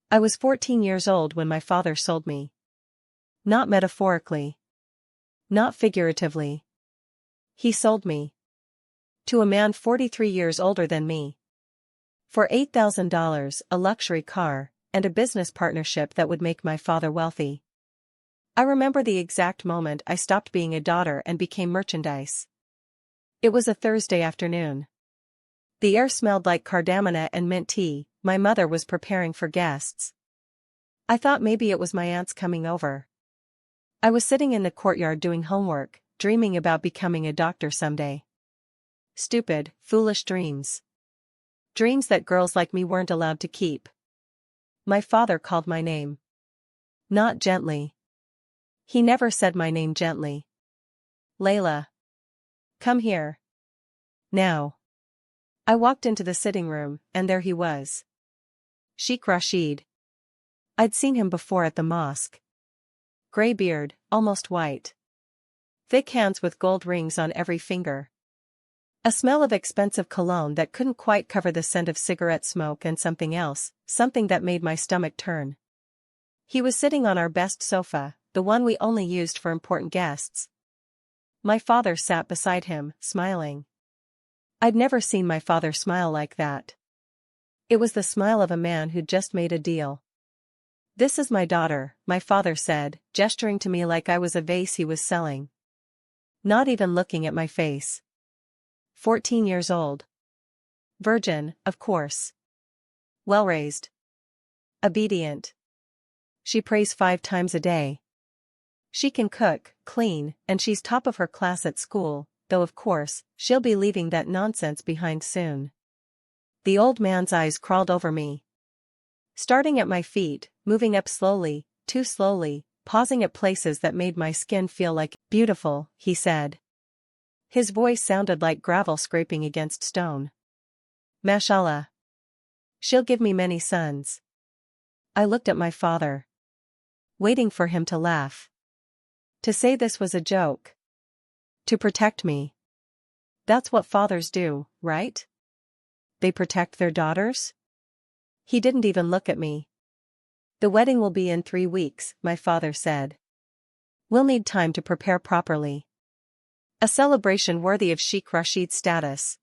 I was 14 years old when my father sold me. Not metaphorically. Not figuratively. He sold me. To a man 43 years older than me. For $8,000, a luxury car, and a business partnership that would make my father wealthy. I remember the exact moment I stopped being a daughter and became merchandise. It was a Thursday afternoon. The air smelled like cardamom and mint tea. My mother was preparing for guests. I thought maybe it was my aunts coming over. I was sitting in the courtyard doing homework, dreaming about becoming a doctor someday. Stupid, foolish dreams. Dreams that girls like me weren't allowed to keep. My father called my name. Not gently. He never said my name gently. Layla. Come here. Now. I walked into the sitting room, and there he was. Sheikh Rashid. I'd seen him before at the mosque. Gray beard, almost white. Thick hands with gold rings on every finger. A smell of expensive cologne that couldn't quite cover the scent of cigarette smoke and something else, something that made my stomach turn. He was sitting on our best sofa, the one we only used for important guests. My father sat beside him, smiling. I'd never seen my father smile like that. It was the smile of a man who'd just made a deal. This is my daughter, my father said, gesturing to me like I was a vase he was selling. Not even looking at my face. 14 years old. Virgin, of course. Well-raised. Obedient. She prays 5 times a day. She can cook, clean, and she's top of her class at school, though of course, she'll be leaving that nonsense behind soon. The old man's eyes crawled over me. Starting at my feet, moving up slowly, too slowly, pausing at places that made my skin feel like, beautiful, he said. His voice sounded like gravel scraping against stone. Mashallah. She'll give me many sons. I looked at my father. Waiting for him to laugh. To say this was a joke. To protect me. That's what fathers do, right? They protect their daughters? He didn't even look at me. The wedding will be in 3 weeks, my father said. We'll need time to prepare properly. A celebration worthy of Sheikh Rashid's status.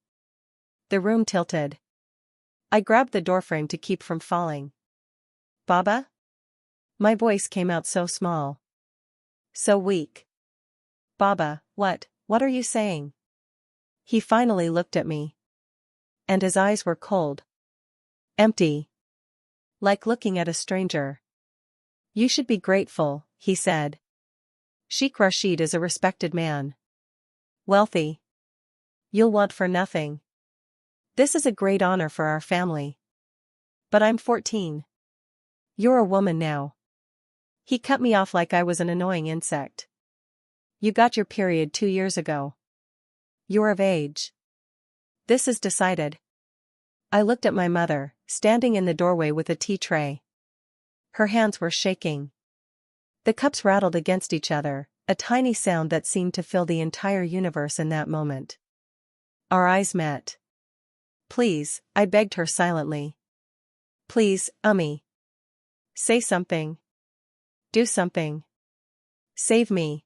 The room tilted. I grabbed the doorframe to keep from falling. Baba? My voice came out so small. So weak. Baba, what are you saying? He finally looked at me. And his eyes were cold. Empty. Like looking at a stranger. You should be grateful, he said. Sheikh Rashid is a respected man. Wealthy. You'll want for nothing. This is a great honor for our family. But I'm 14. You're a woman now. He cut me off like I was an annoying insect. You got your period 2 years ago. You're of age. This is decided. I looked at my mother, standing in the doorway with a tea tray. Her hands were shaking. The cups rattled against each other, a tiny sound that seemed to fill the entire universe in that moment. Our eyes met. Please, I begged her silently. Please, Ummi. Say something. Do something. Save me.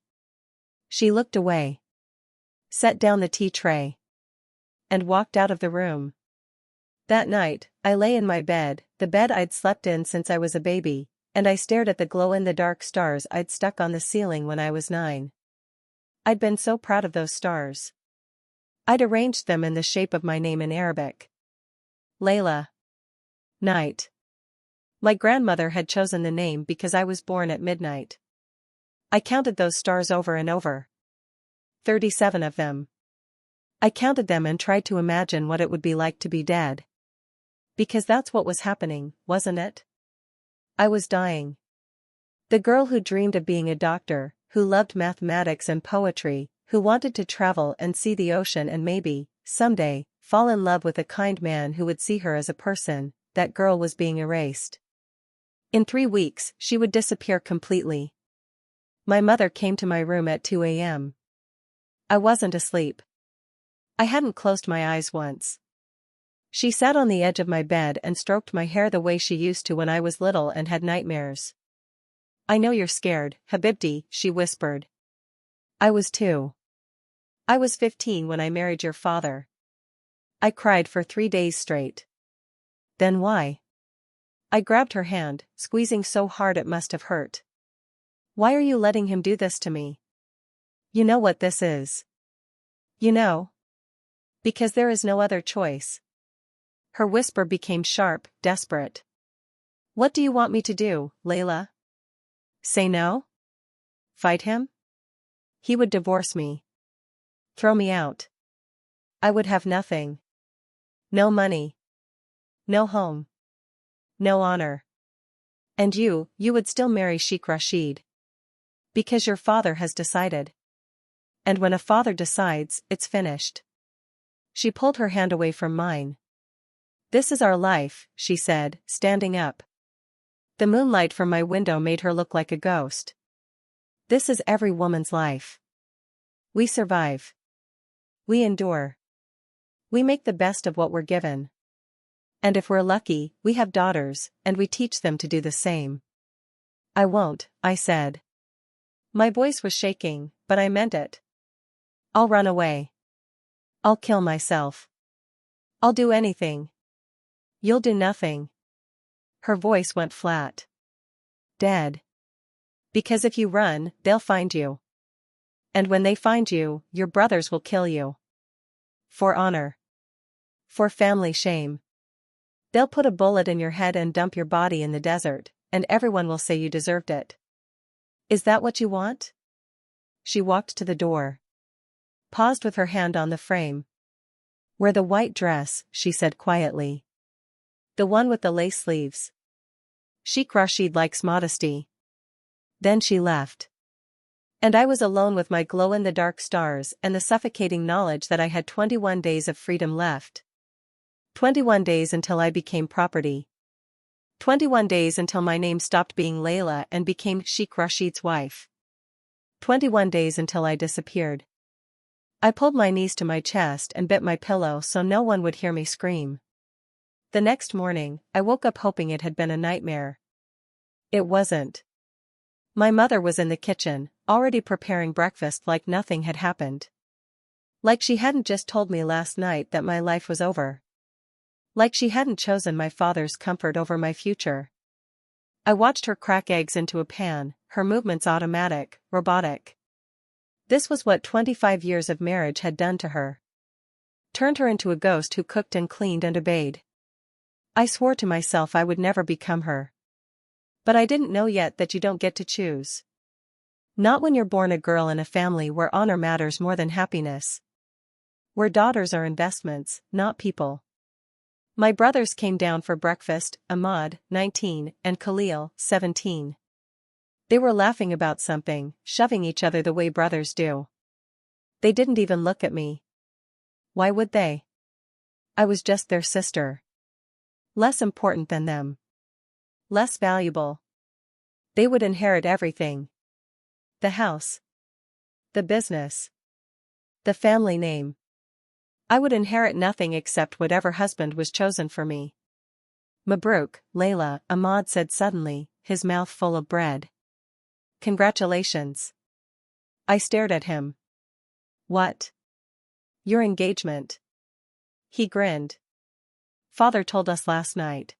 She looked away. Set down the tea tray. And walked out of the room. That night, I lay in my bed, the bed I'd slept in since I was a baby, and I stared at the glow-in-the-dark stars I'd stuck on the ceiling when I was 9. I'd been so proud of those stars. I'd arranged them in the shape of my name in Arabic. Layla. Night. My grandmother had chosen the name because I was born at midnight. I counted those stars over and over. 37 of them. I counted them and tried to imagine what it would be like to be dead. Because that's what was happening, wasn't it? I was dying. The girl who dreamed of being a doctor, who loved mathematics and poetry, who wanted to travel and see the ocean and maybe, someday, fall in love with a kind man who would see her as a person, that girl was being erased. In 3 weeks, she would disappear completely. My mother came to my room at 2 a.m. I wasn't asleep. I hadn't closed my eyes once. She sat on the edge of my bed and stroked my hair the way she used to when I was little and had nightmares. I know you're scared, Habibti, she whispered. I was too. I was 15 when I married your father. I cried for 3 days straight. Then why? I grabbed her hand, squeezing so hard it must have hurt. Why are you letting him do this to me? You know what this is. You know. Because there is no other choice. Her whisper became sharp, desperate. What do you want me to do, Layla? Say no? Fight him? He would divorce me. Throw me out. I would have nothing. No money. No home. No honor. And you would still marry Sheikh Rashid. Because your father has decided. And when a father decides, it's finished. She pulled her hand away from mine. This is our life, she said, standing up. The moonlight from my window made her look like a ghost. This is every woman's life. We survive. We endure. We make the best of what we're given. And if we're lucky, we have daughters, and we teach them to do the same. I won't, I said. My voice was shaking, but I meant it. I'll run away. I'll kill myself. I'll do anything. You'll do nothing. Her voice went flat. Dead. Because if you run, they'll find you. And when they find you, your brothers will kill you. For honor. For family shame. They'll put a bullet in your head and dump your body in the desert, and everyone will say you deserved it. Is that what you want? She walked to the door. Paused with her hand on the frame. Wear the white dress, she said quietly. The one with the lace sleeves. Sheikh Rashid likes modesty. Then she left. And I was alone with my glow-in-the-dark stars and the suffocating knowledge that I had 21 days of freedom left. 21 days until I became property. 21 days until my name stopped being Layla and became Sheikh Rashid's wife. 21 days until I disappeared. I pulled my knees to my chest and bit my pillow so no one would hear me scream. The next morning, I woke up hoping it had been a nightmare. It wasn't. My mother was in the kitchen, already preparing breakfast like nothing had happened. Like she hadn't just told me last night that my life was over. Like she hadn't chosen my father's comfort over my future. I watched her crack eggs into a pan, her movements automatic, robotic. This was what 25 years of marriage had done to her. Turned her into a ghost who cooked and cleaned and obeyed. I swore to myself I would never become her. But I didn't know yet that you don't get to choose. Not when you're born a girl in a family where honor matters more than happiness. Where daughters are investments, not people. My brothers came down for breakfast, Ahmad, 19, and Khalil, 17. They were laughing about something, shoving each other the way brothers do. They didn't even look at me. Why would they? I was just their sister. Less important than them. Less valuable. They would inherit everything. The house. The business. The family name. I would inherit nothing except whatever husband was chosen for me. Mabruk, Layla, Ahmad said suddenly, his mouth full of bread. Congratulations. I stared at him. What? Your engagement. He grinned. Father told us last night.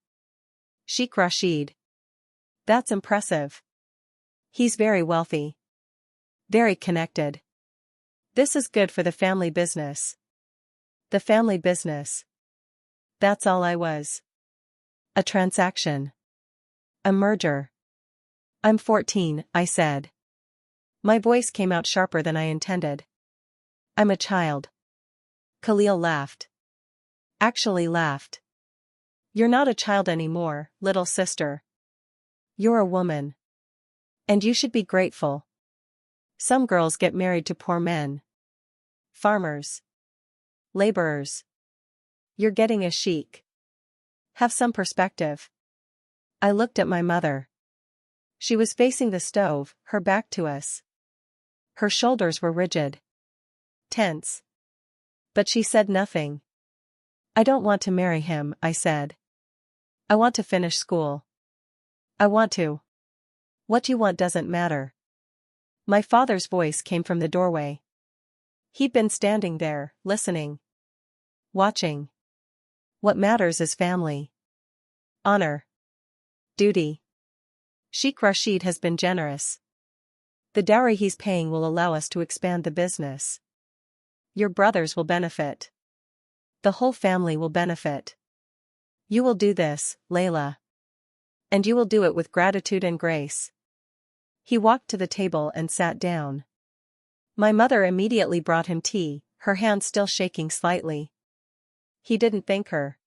Sheikh Rashid. That's impressive. He's very wealthy. Very connected. This is good for the family business. The family business. That's all I was. A transaction. A merger. I'm 14, I said. My voice came out sharper than I intended. I'm a child. Khalil laughed. Actually laughed. You're not a child anymore, little sister. You're a woman. And you should be grateful. Some girls get married to poor men. Farmers. Laborers. You're getting a sheik. Have some perspective. I looked at my mother. She was facing the stove, her back to us. Her shoulders were rigid. Tense. But she said nothing. I don't want to marry him, I said. I want to finish school. I want to. What you want doesn't matter. My father's voice came from the doorway. He'd been standing there, listening. Watching. What matters is family. Honor. Duty. Sheikh Rashid has been generous. The dowry he's paying will allow us to expand the business. Your brothers will benefit. The whole family will benefit. You will do this, Layla. And you will do it with gratitude and grace. He walked to the table and sat down. My mother immediately brought him tea, her hand still shaking slightly. He didn't thank her.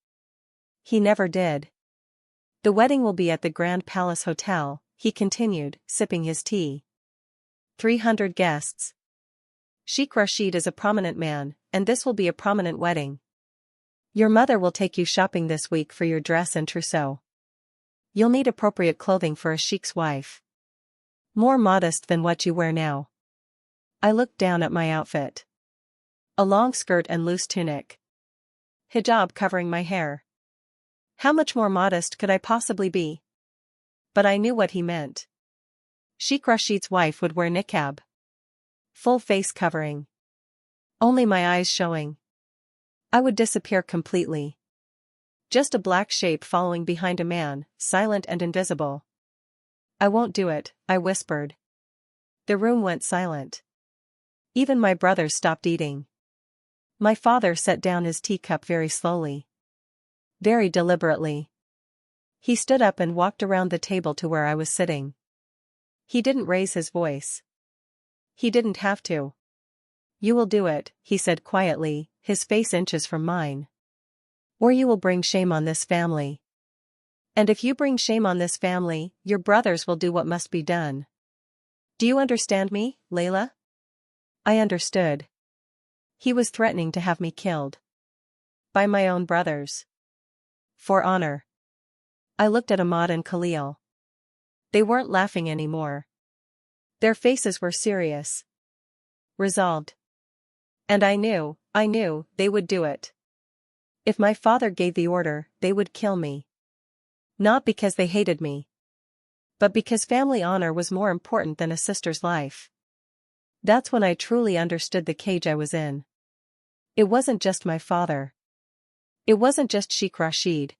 He never did. The wedding will be at the Grand Palace Hotel, he continued, sipping his tea. 300 guests. Sheikh Rashid is a prominent man, and this will be a prominent wedding. Your mother will take you shopping this week for your dress and trousseau. You'll need appropriate clothing for a sheikh's wife. More modest than what you wear now. I looked down at my outfit. A long skirt and loose tunic. Hijab covering my hair. How much more modest could I possibly be? But I knew what he meant. Sheikh Rashid's wife would wear niqab. Full face covering. Only my eyes showing. I would disappear completely. Just a black shape following behind a man, silent and invisible. I won't do it, I whispered. The room went silent. Even my brothers stopped eating. My father set down his teacup very slowly. Very deliberately. He stood up and walked around the table to where I was sitting. He didn't raise his voice. He didn't have to. You will do it, he said quietly, his face inches from mine. Or you will bring shame on this family. And if you bring shame on this family, your brothers will do what must be done. Do you understand me, Layla? I understood. He was threatening to have me killed. By my own brothers. For honor. I looked at Ahmad and Khalil. They weren't laughing anymore. Their faces were serious. Resolved. And I knew, they would do it. If my father gave the order, they would kill me. Not because they hated me. But because family honor was more important than a sister's life. That's when I truly understood the cage I was in. It wasn't just my father. It wasn't just Sheikh Rashid.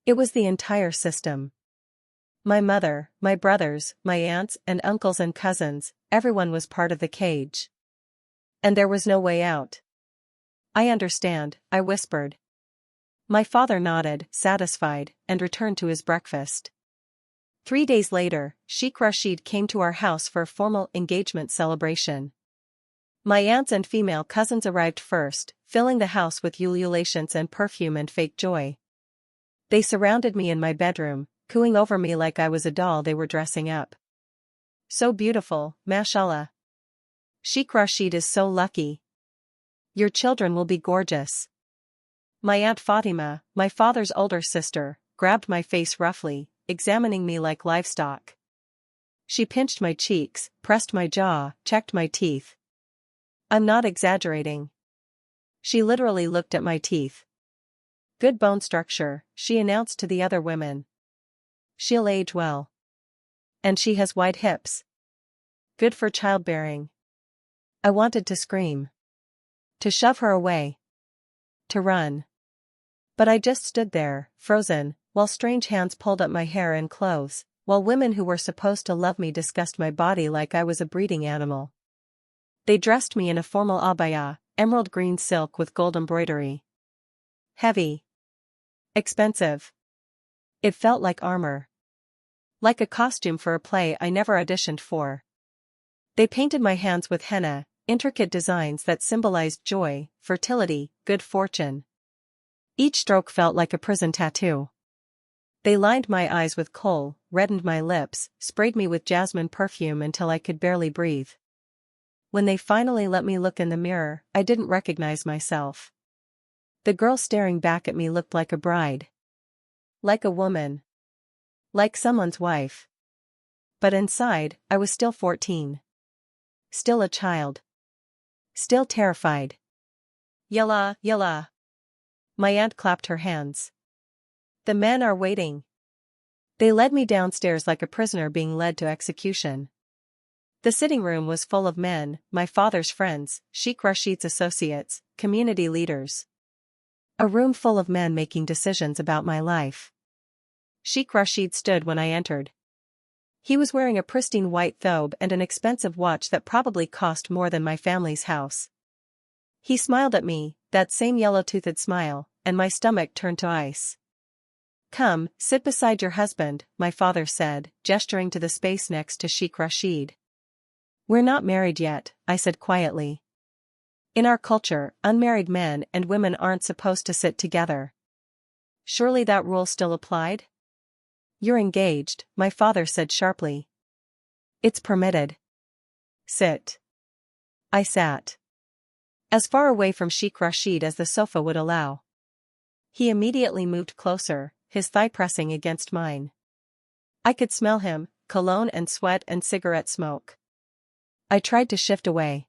It was the entire system. My mother, my brothers, my aunts and uncles and cousins, everyone was part of the cage. And there was no way out. I understand, I whispered. My father nodded, satisfied, and returned to his breakfast. 3 days later, Sheikh Rashid came to our house for a formal engagement celebration. My aunts and female cousins arrived first, filling the house with ululations and perfume and fake joy. They surrounded me in my bedroom, cooing over me like I was a doll they were dressing up. So beautiful, mashallah. Sheikh Rashid is so lucky. Your children will be gorgeous. My Aunt Fatima, my father's older sister, grabbed my face roughly, examining me like livestock. She pinched my cheeks, pressed my jaw, checked my teeth. I'm not exaggerating. She literally looked at my teeth. Good bone structure, she announced to the other women. She'll age well. And she has wide hips. Good for childbearing. I wanted to scream. To shove her away. To run. But I just stood there, frozen, while strange hands pulled up my hair and clothes, while women who were supposed to love me discussed my body like I was a breeding animal. They dressed me in a formal abaya, emerald green silk with gold embroidery. Heavy. Expensive. It felt like armor. Like a costume for a play I never auditioned for. They painted my hands with henna, intricate designs that symbolized joy, fertility, good fortune. Each stroke felt like a prison tattoo. They lined my eyes with kohl, reddened my lips, sprayed me with jasmine perfume until I could barely breathe. When they finally let me look in the mirror, I didn't recognize myself. The girl staring back at me looked like a bride. Like a woman. Like someone's wife. But inside, I was still 14. Still a child. Still terrified. Yalla, yalla. My aunt clapped her hands. The men are waiting. They led me downstairs like a prisoner being led to execution. The sitting room was full of men, my father's friends, Sheikh Rashid's associates, community leaders. A room full of men making decisions about my life. Sheikh Rashid stood when I entered. He was wearing a pristine white thobe and an expensive watch that probably cost more than my family's house. He smiled at me, that same yellow-toothed smile, and my stomach turned to ice. Come, sit beside your husband, my father said, gesturing to the space next to Sheikh Rashid. We're not married yet, I said quietly. In our culture, unmarried men and women aren't supposed to sit together. Surely that rule still applied? You're engaged, my father said sharply. It's permitted. Sit. I sat. As far away from Sheikh Rashid as the sofa would allow. He immediately moved closer, his thigh pressing against mine. I could smell him, cologne and sweat and cigarette smoke. I tried to shift away.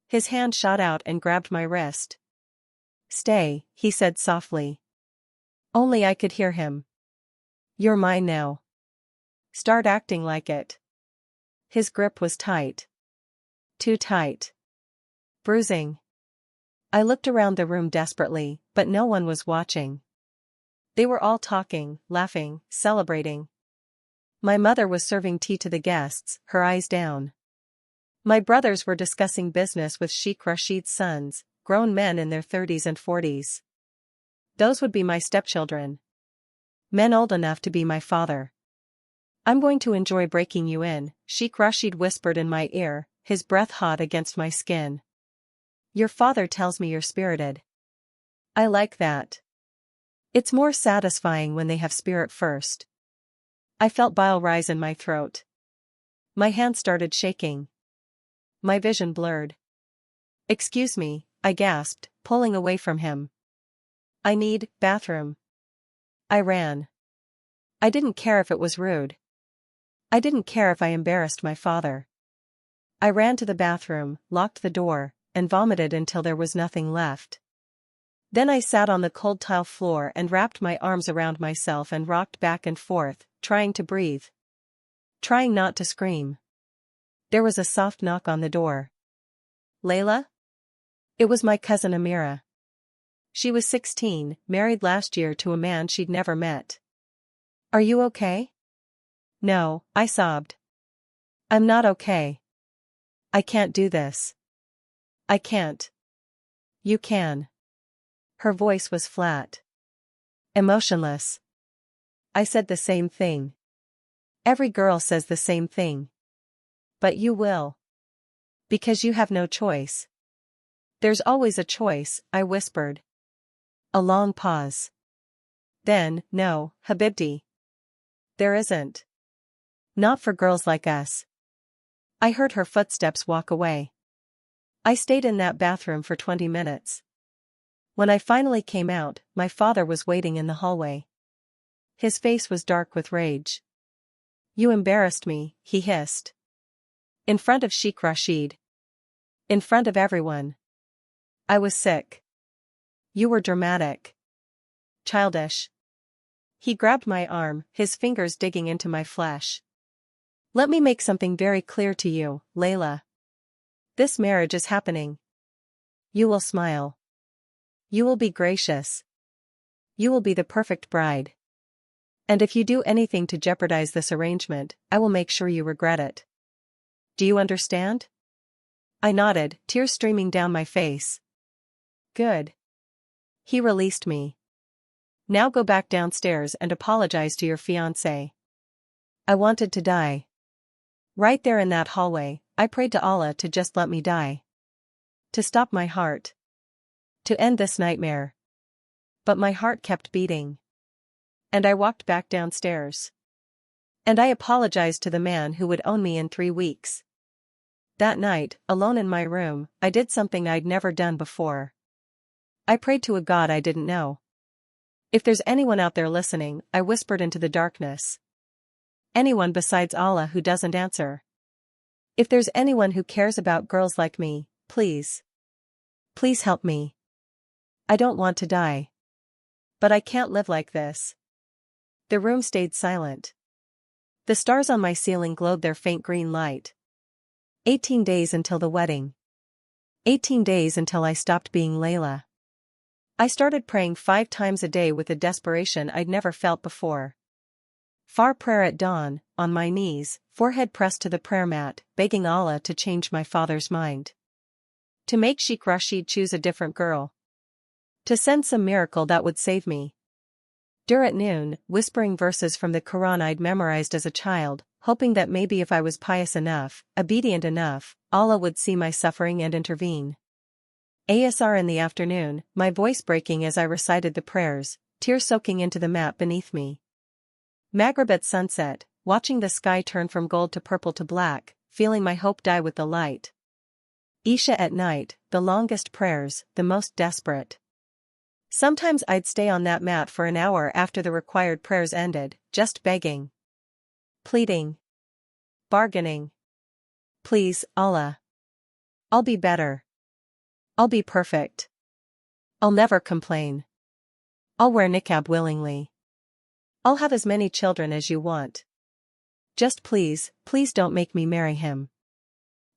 His hand shot out and grabbed my wrist. Stay, he said softly. Only I could hear him. You're mine now. Start acting like it. His grip was tight. Too tight. Bruising. I looked around the room desperately, but no one was watching. They were all talking, laughing, celebrating. My mother was serving tea to the guests, her eyes down. My brothers were discussing business with Sheikh Rashid's sons, grown men in their 30s and 40s. Those would be my stepchildren. Men old enough to be my father. I'm going to enjoy breaking you in, Sheikh Rashid whispered in my ear, his breath hot against my skin. Your father tells me you're spirited. I like that. It's more satisfying when they have spirit first. I felt bile rise in my throat. My hand started shaking. My vision blurred. Excuse me, I gasped, pulling away from him. I need bathroom. I ran. I didn't care if it was rude. I didn't care if I embarrassed my father. I ran to the bathroom, locked the door, and vomited until there was nothing left. Then I sat on the cold tile floor and wrapped my arms around myself and rocked back and forth, trying to breathe. Trying not to scream. There was a soft knock on the door. Layla? It was my cousin Amira. She was 16, married last year to a man she'd never met. Are you okay? No, I sobbed. I'm not okay. I can't do this. I can't. You can. Her voice was flat. Emotionless. I said the same thing. Every girl says the same thing. But you will. Because you have no choice. There's always a choice, I whispered. A long pause. Then, no, Habibti. There isn't. Not for girls like us. I heard her footsteps walk away. I stayed in that bathroom for 20 minutes. When I finally came out, my father was waiting in the hallway. His face was dark with rage. You embarrassed me, he hissed. In front of Sheikh Rashid. In front of everyone. I was sick. You were dramatic. Childish. He grabbed my arm, his fingers digging into my flesh. Let me make something very clear to you, Layla. This marriage is happening. You will smile. You will be gracious. You will be the perfect bride. And if you do anything to jeopardize this arrangement, I will make sure you regret it. Do you understand? I nodded, tears streaming down my face. Good. He released me. Now go back downstairs and apologize to your fiancé. I wanted to die. Right there in that hallway, I prayed to Allah to just let me die. To stop my heart. To end this nightmare. But my heart kept beating. And I walked back downstairs. And I apologized to the man who would own me in 3 weeks. That night, alone in my room, I did something I'd never done before. I prayed to a God I didn't know. If there's anyone out there listening, I whispered into the darkness. Anyone besides Allah who doesn't answer. If there's anyone who cares about girls like me, please. Please help me. I don't want to die. But I can't live like this. The room stayed silent. The stars on my ceiling glowed their faint green light. 18 days until the wedding. 18 days until I stopped being Layla. I started praying 5 times a day with a desperation I'd never felt before. Far prayer at dawn, on my knees, forehead pressed to the prayer mat, begging Allah to change my father's mind. To make Sheikh Rashid choose a different girl. To send some miracle that would save me. Dur at noon, whispering verses from the Quran I'd memorized as a child, hoping that maybe if I was pious enough, obedient enough, Allah would see my suffering and intervene. Asr in the afternoon, my voice breaking as I recited the prayers, tears soaking into the mat beneath me. Maghrib at sunset, watching the sky turn from gold to purple to black, feeling my hope die with the light. Isha at night, the longest prayers, the most desperate. Sometimes I'd stay on that mat for an hour after the required prayers ended, just begging. Pleading. Bargaining. Please, Allah. I'll be better. I'll be perfect. I'll never complain. I'll wear niqab willingly. I'll have as many children as you want. Just please, please don't make me marry him.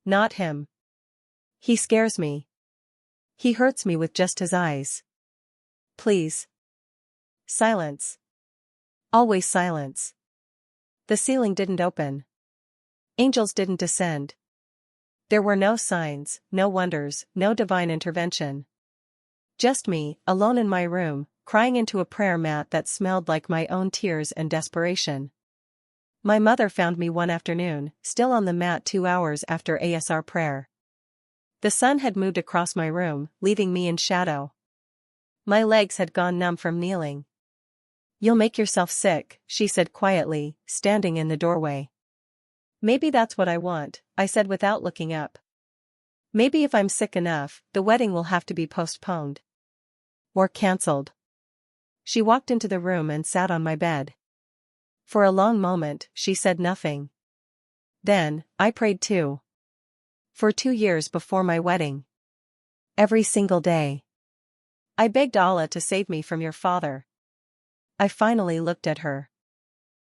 Not him. He scares me. He hurts me with just his eyes. Please. Silence. Always silence. The ceiling didn't open. Angels didn't descend. There were no signs, no wonders, no divine intervention. Just me, alone in my room, crying into a prayer mat that smelled like my own tears and desperation. My mother found me one afternoon, still on the mat 2 hours after Asr prayer. The sun had moved across my room, leaving me in shadow. My legs had gone numb from kneeling. "You'll make yourself sick," she said quietly, standing in the doorway. "Maybe that's what I want," I said without looking up. "Maybe if I'm sick enough, the wedding will have to be postponed. Or cancelled." She walked into the room and sat on my bed. For a long moment, she said nothing. Then, I prayed too. For 2 years before my wedding. Every single day. I begged Allah to save me from your father. I finally looked at her.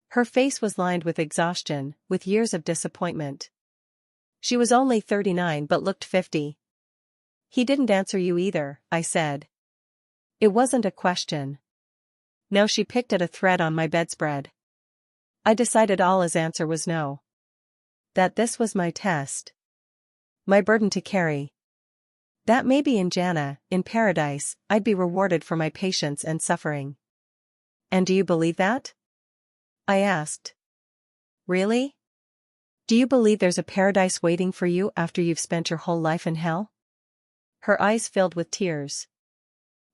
Her face was lined with exhaustion, with years of disappointment. She was only 39 but looked 50. "He didn't answer you either," I said. It wasn't a question. No, she picked at a thread on my bedspread. I decided Allah's answer was no. That this was my test. My burden to carry. That maybe in Jannah, in paradise, I'd be rewarded for my patience and suffering. "And do you believe that?" I asked. "Really? Do you believe there's a paradise waiting for you after you've spent your whole life in hell?" Her eyes filled with tears.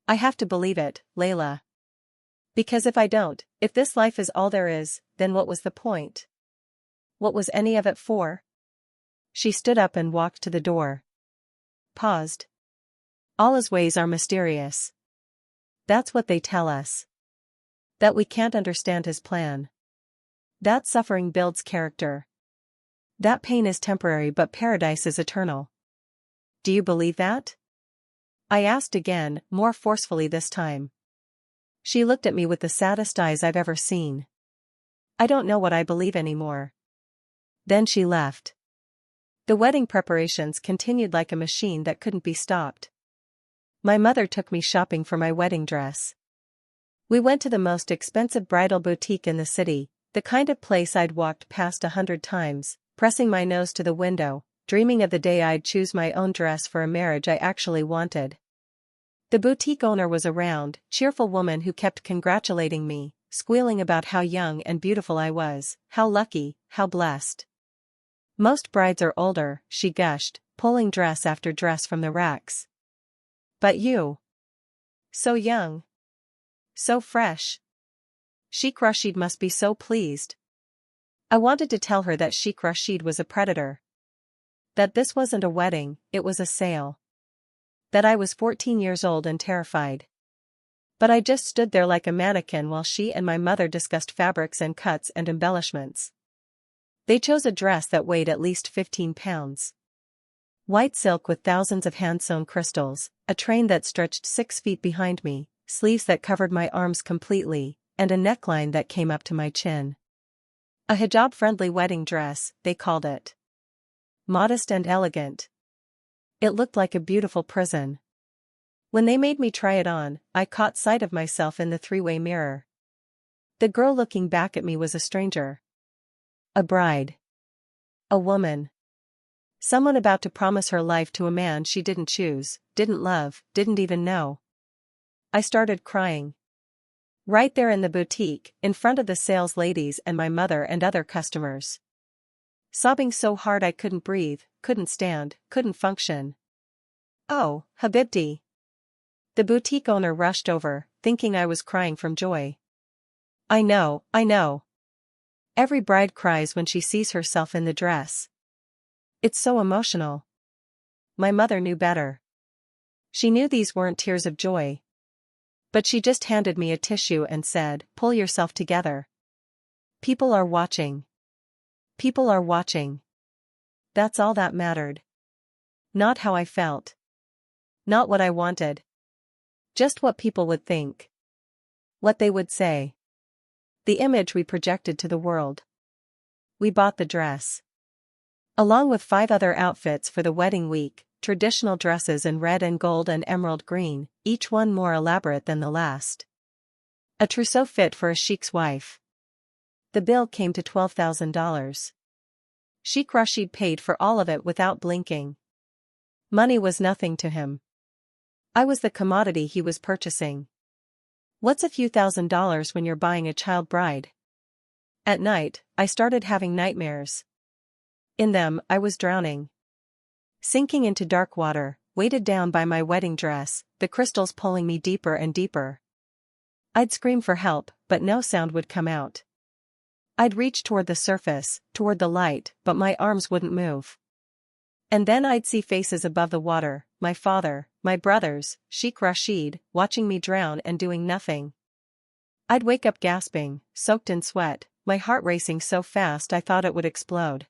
"I have to believe it, Layla. Because if I don't, if this life is all there is, then what was the point? What was any of it for?" She stood up and walked to the door. Paused. "Allah's ways are mysterious. That's what they tell us. That we can't understand his plan. That suffering builds character. That pain is temporary but paradise is eternal. Do you believe that?" I asked again, more forcefully this time. She looked at me with the saddest eyes I've ever seen. "I don't know what I believe anymore." Then she left. The wedding preparations continued like a machine that couldn't be stopped. My mother took me shopping for my wedding dress. We went to the most expensive bridal boutique in the city, the kind of place I'd walked past 100 times, pressing my nose to the window, dreaming of the day I'd choose my own dress for a marriage I actually wanted. The boutique owner was a round, cheerful woman who kept congratulating me, squealing about how young and beautiful I was, how lucky, how blessed. "Most brides are older," she gushed, pulling dress after dress from the racks. "But you. So young. So fresh. Sheikh Rashid must be so pleased." I wanted to tell her that Sheikh Rashid was a predator. That this wasn't a wedding, it was a sale. That I was 14 years old and terrified. But I just stood there like a mannequin while she and my mother discussed fabrics and cuts and embellishments. They chose a dress that weighed at least 15 pounds. White silk with thousands of hand-sewn crystals, a train that stretched 6 feet behind me, sleeves that covered my arms completely, and a neckline that came up to my chin. A hijab-friendly wedding dress, they called it. Modest and elegant. It looked like a beautiful prison. When they made me try it on, I caught sight of myself in the three-way mirror. The girl looking back at me was a stranger. A bride. A woman. Someone about to promise her life to a man she didn't choose, didn't love, didn't even know. I started crying. Right there in the boutique, in front of the sales ladies and my mother and other customers. Sobbing so hard I couldn't breathe, couldn't stand, couldn't function. "Oh, Habibti." The boutique owner rushed over, thinking I was crying from joy. I know. Every bride cries when she sees herself in the dress. It's so emotional. My mother knew better. She knew these weren't tears of joy. But she just handed me a tissue and said, "Pull yourself together. People are watching. People are watching." That's all that mattered. Not how I felt. Not what I wanted. Just what people would think. What they would say. The image we projected to the world. We bought the dress. Along with 5 other outfits for the wedding week, traditional dresses in red and gold and emerald green, each one more elaborate than the last. A trousseau fit for a sheikh's wife. The bill came to $12,000. Sheikh Rashid paid for all of it without blinking. Money was nothing to him. I was the commodity he was purchasing. What's a few $1,000s when you're buying a child bride? At night, I started having nightmares. In them, I was drowning. Sinking into dark water, weighted down by my wedding dress, the crystals pulling me deeper and deeper. I'd scream for help, but no sound would come out. I'd reach toward the surface, toward the light, but my arms wouldn't move. And then I'd see faces above the water, my father, my brothers, Sheikh Rashid, watching me drown and doing nothing. I'd wake up gasping, soaked in sweat, my heart racing so fast I thought it would explode.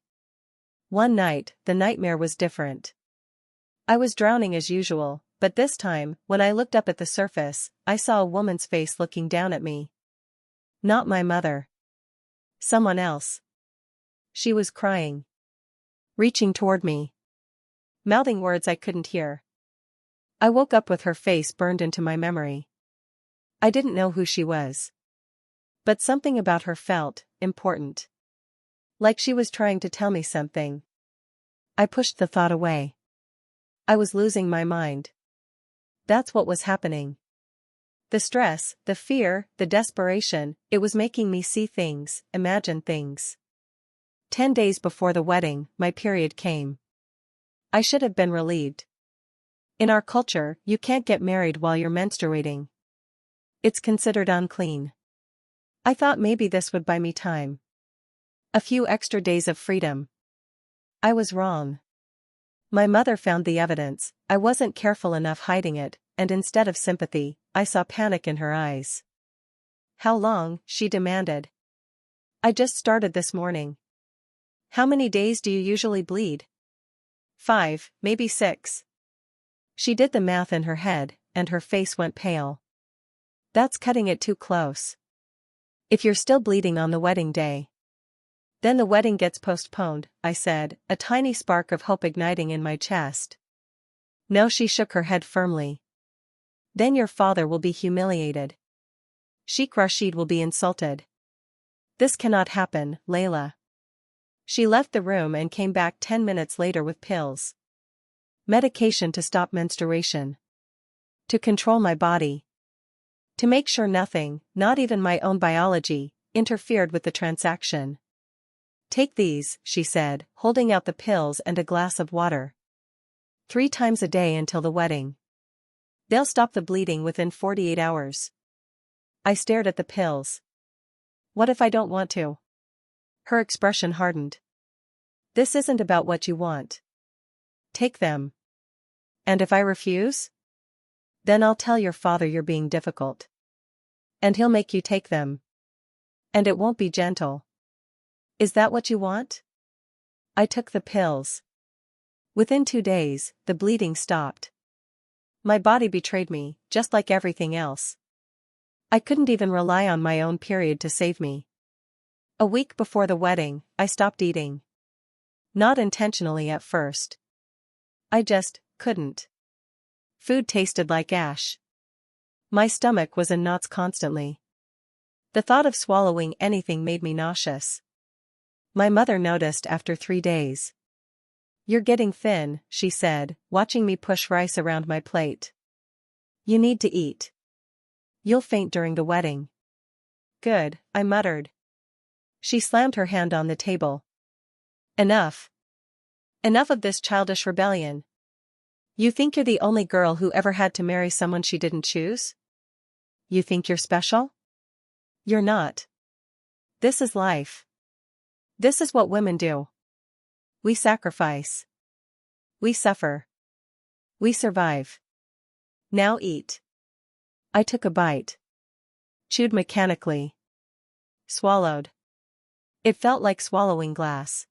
One night, the nightmare was different. I was drowning as usual, but this time, when I looked up at the surface, I saw a woman's face looking down at me. Not my mother. Someone else. She was crying. Reaching toward me. Mouthing words I couldn't hear. I woke up with her face burned into my memory. I didn't know who she was. But something about her felt important. Like she was trying to tell me something. I pushed the thought away. I was losing my mind. That's what was happening. The stress, the fear, the desperation, it was making me see things, imagine things. 10 days before the wedding, my period came. I should have been relieved. In our culture, you can't get married while you're menstruating. It's considered unclean. I thought maybe this would buy me time. A few extra days of freedom. I was wrong. My mother found the evidence, I wasn't careful enough hiding it, and instead of sympathy, I saw panic in her eyes. "How long?" she demanded. "I just started this morning." "How many days do you usually bleed?" 5, maybe 6. She did the math in her head, and her face went pale. "That's cutting it too close. If you're still bleeding on the wedding day, then the wedding gets postponed," I said, a tiny spark of hope igniting in my chest. "No," she shook her head firmly. "Then your father will be humiliated. Sheikh Rashid will be insulted. This cannot happen, Layla." She left the room and came back 10 minutes later with pills. Medication to stop menstruation. To control my body. To make sure nothing, not even my own biology, interfered with the transaction. "Take these," she said, holding out the pills and a glass of water. 3 times a day until the wedding. They'll stop the bleeding within 48 hours. I stared at the pills. "What if I don't want to?" Her expression hardened. "This isn't about what you want. Take them. And if I refuse? Then I'll tell your father you're being difficult. And he'll make you take them. And it won't be gentle. Is that what you want?" I took the pills. Within 2 days, the bleeding stopped. My body betrayed me, just like everything else. I couldn't even rely on my own period to save me. A week before the wedding, I stopped eating. Not intentionally at first. I just couldn't. Food tasted like ash. My stomach was in knots constantly. The thought of swallowing anything made me nauseous. My mother noticed after 3 days. "You're getting thin," she said, watching me push rice around my plate. "You need to eat. You'll faint during the wedding." "Good," I muttered. She slammed her hand on the table. "Enough. Enough of this childish rebellion. You think you're the only girl who ever had to marry someone she didn't choose? You think you're special? You're not. This is life. This is what women do. We sacrifice. We suffer. We survive. Now eat." I took a bite. Chewed mechanically. Swallowed. It felt like swallowing glass.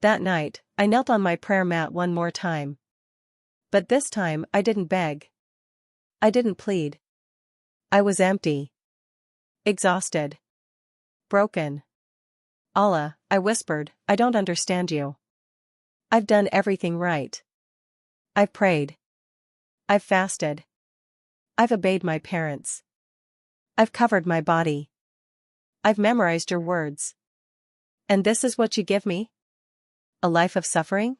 That night, I knelt on my prayer mat one more time. But this time I didn't beg. I didn't plead. I was empty. Exhausted. Broken. "Allah," I whispered, "I don't understand you. I've done everything right. I've prayed. I've fasted. I've obeyed my parents. I've covered my body. I've memorized your words. And this is what you give me? A life of suffering?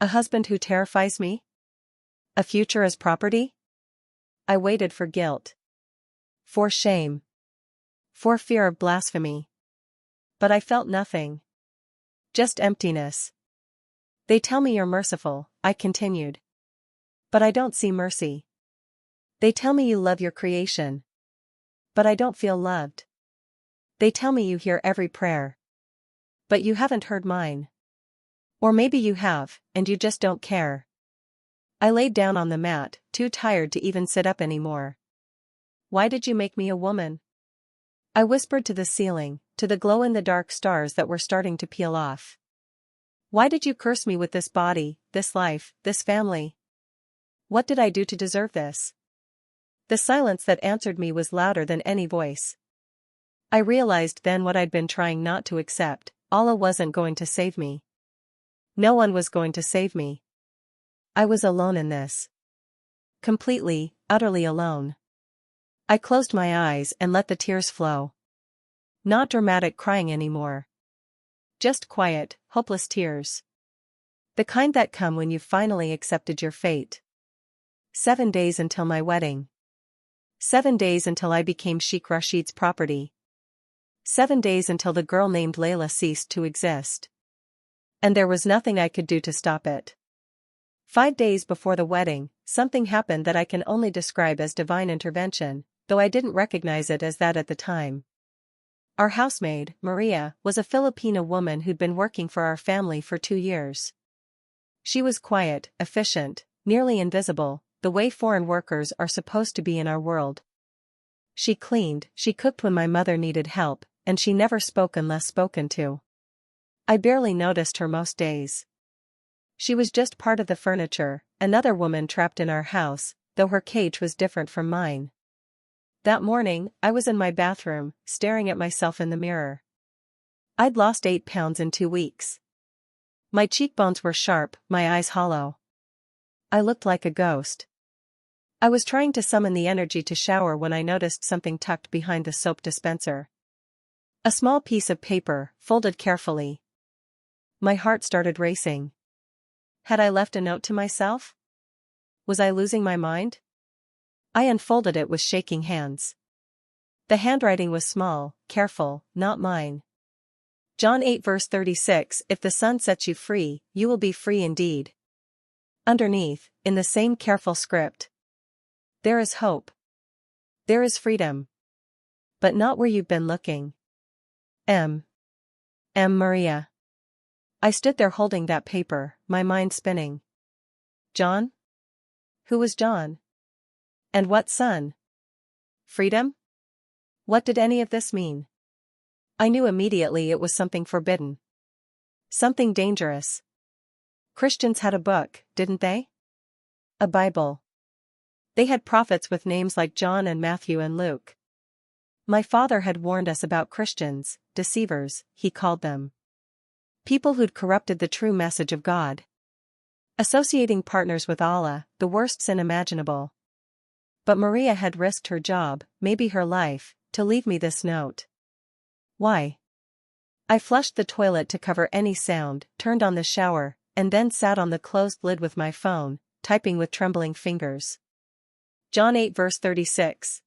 A husband who terrifies me? A future as property?" I waited for guilt. For shame. For fear of blasphemy. But I felt nothing. Just emptiness. "They tell me you're merciful," I continued. "But I don't see mercy. They tell me you love your creation. But I don't feel loved. They tell me you hear every prayer. But you haven't heard mine. Or maybe you have, and you just don't care." I laid down on the mat, too tired to even sit up anymore. "Why did you make me a woman?" I whispered to the ceiling, to the glow-in-the-dark stars that were starting to peel off. "Why did you curse me with this body, this life, this family? What did I do to deserve this?" The silence that answered me was louder than any voice. I realized then what I'd been trying not to accept: Allah wasn't going to save me. No one was going to save me. I was alone in this. Completely, utterly alone. I closed my eyes and let the tears flow. Not dramatic crying anymore. Just quiet, hopeless tears. The kind that come when you've finally accepted your fate. 7 days until my wedding. 7 days until I became Sheikh Rashid's property. 7 days until the girl named Layla ceased to exist. And there was nothing I could do to stop it. 5 days before the wedding, something happened that I can only describe as divine intervention, though I didn't recognize it as that at the time. Our housemaid, Maria, was a Filipina woman who'd been working for our family for 2 years. She was quiet, efficient, nearly invisible, the way foreign workers are supposed to be in our world. She cleaned, she cooked when my mother needed help, and she never spoke unless spoken to. I barely noticed her most days. She was just part of the furniture, another woman trapped in our house, though her cage was different from mine. That morning, I was in my bathroom, staring at myself in the mirror. I'd lost 8 pounds in 2 weeks. My cheekbones were sharp, my eyes hollow. I looked like a ghost. I was trying to summon the energy to shower when I noticed something tucked behind the soap dispenser. A small piece of paper, folded carefully. My heart started racing. Had I left a note to myself? Was I losing my mind? I unfolded it with shaking hands. The handwriting was small, careful, not mine. John 8 verse 36, "If the Son sets you free, you will be free indeed." Underneath, in the same careful script, "There is hope. There is freedom. But not where you've been looking. M. Maria." I stood there holding that paper, my mind spinning. John? Who was John? And what son? Freedom? What did any of this mean? I knew immediately it was something forbidden. Something dangerous. Christians had a book, didn't they? A Bible. They had prophets with names like John and Matthew and Luke. My father had warned us about Christians, deceivers, he called them. People who'd corrupted the true message of God. Associating partners with Allah, the worst sin imaginable. But Maria had risked her job, maybe her life, to leave me this note. Why? I flushed the toilet to cover any sound, turned on the shower, and then sat on the closed lid with my phone, typing with trembling fingers. John 8 verse 36.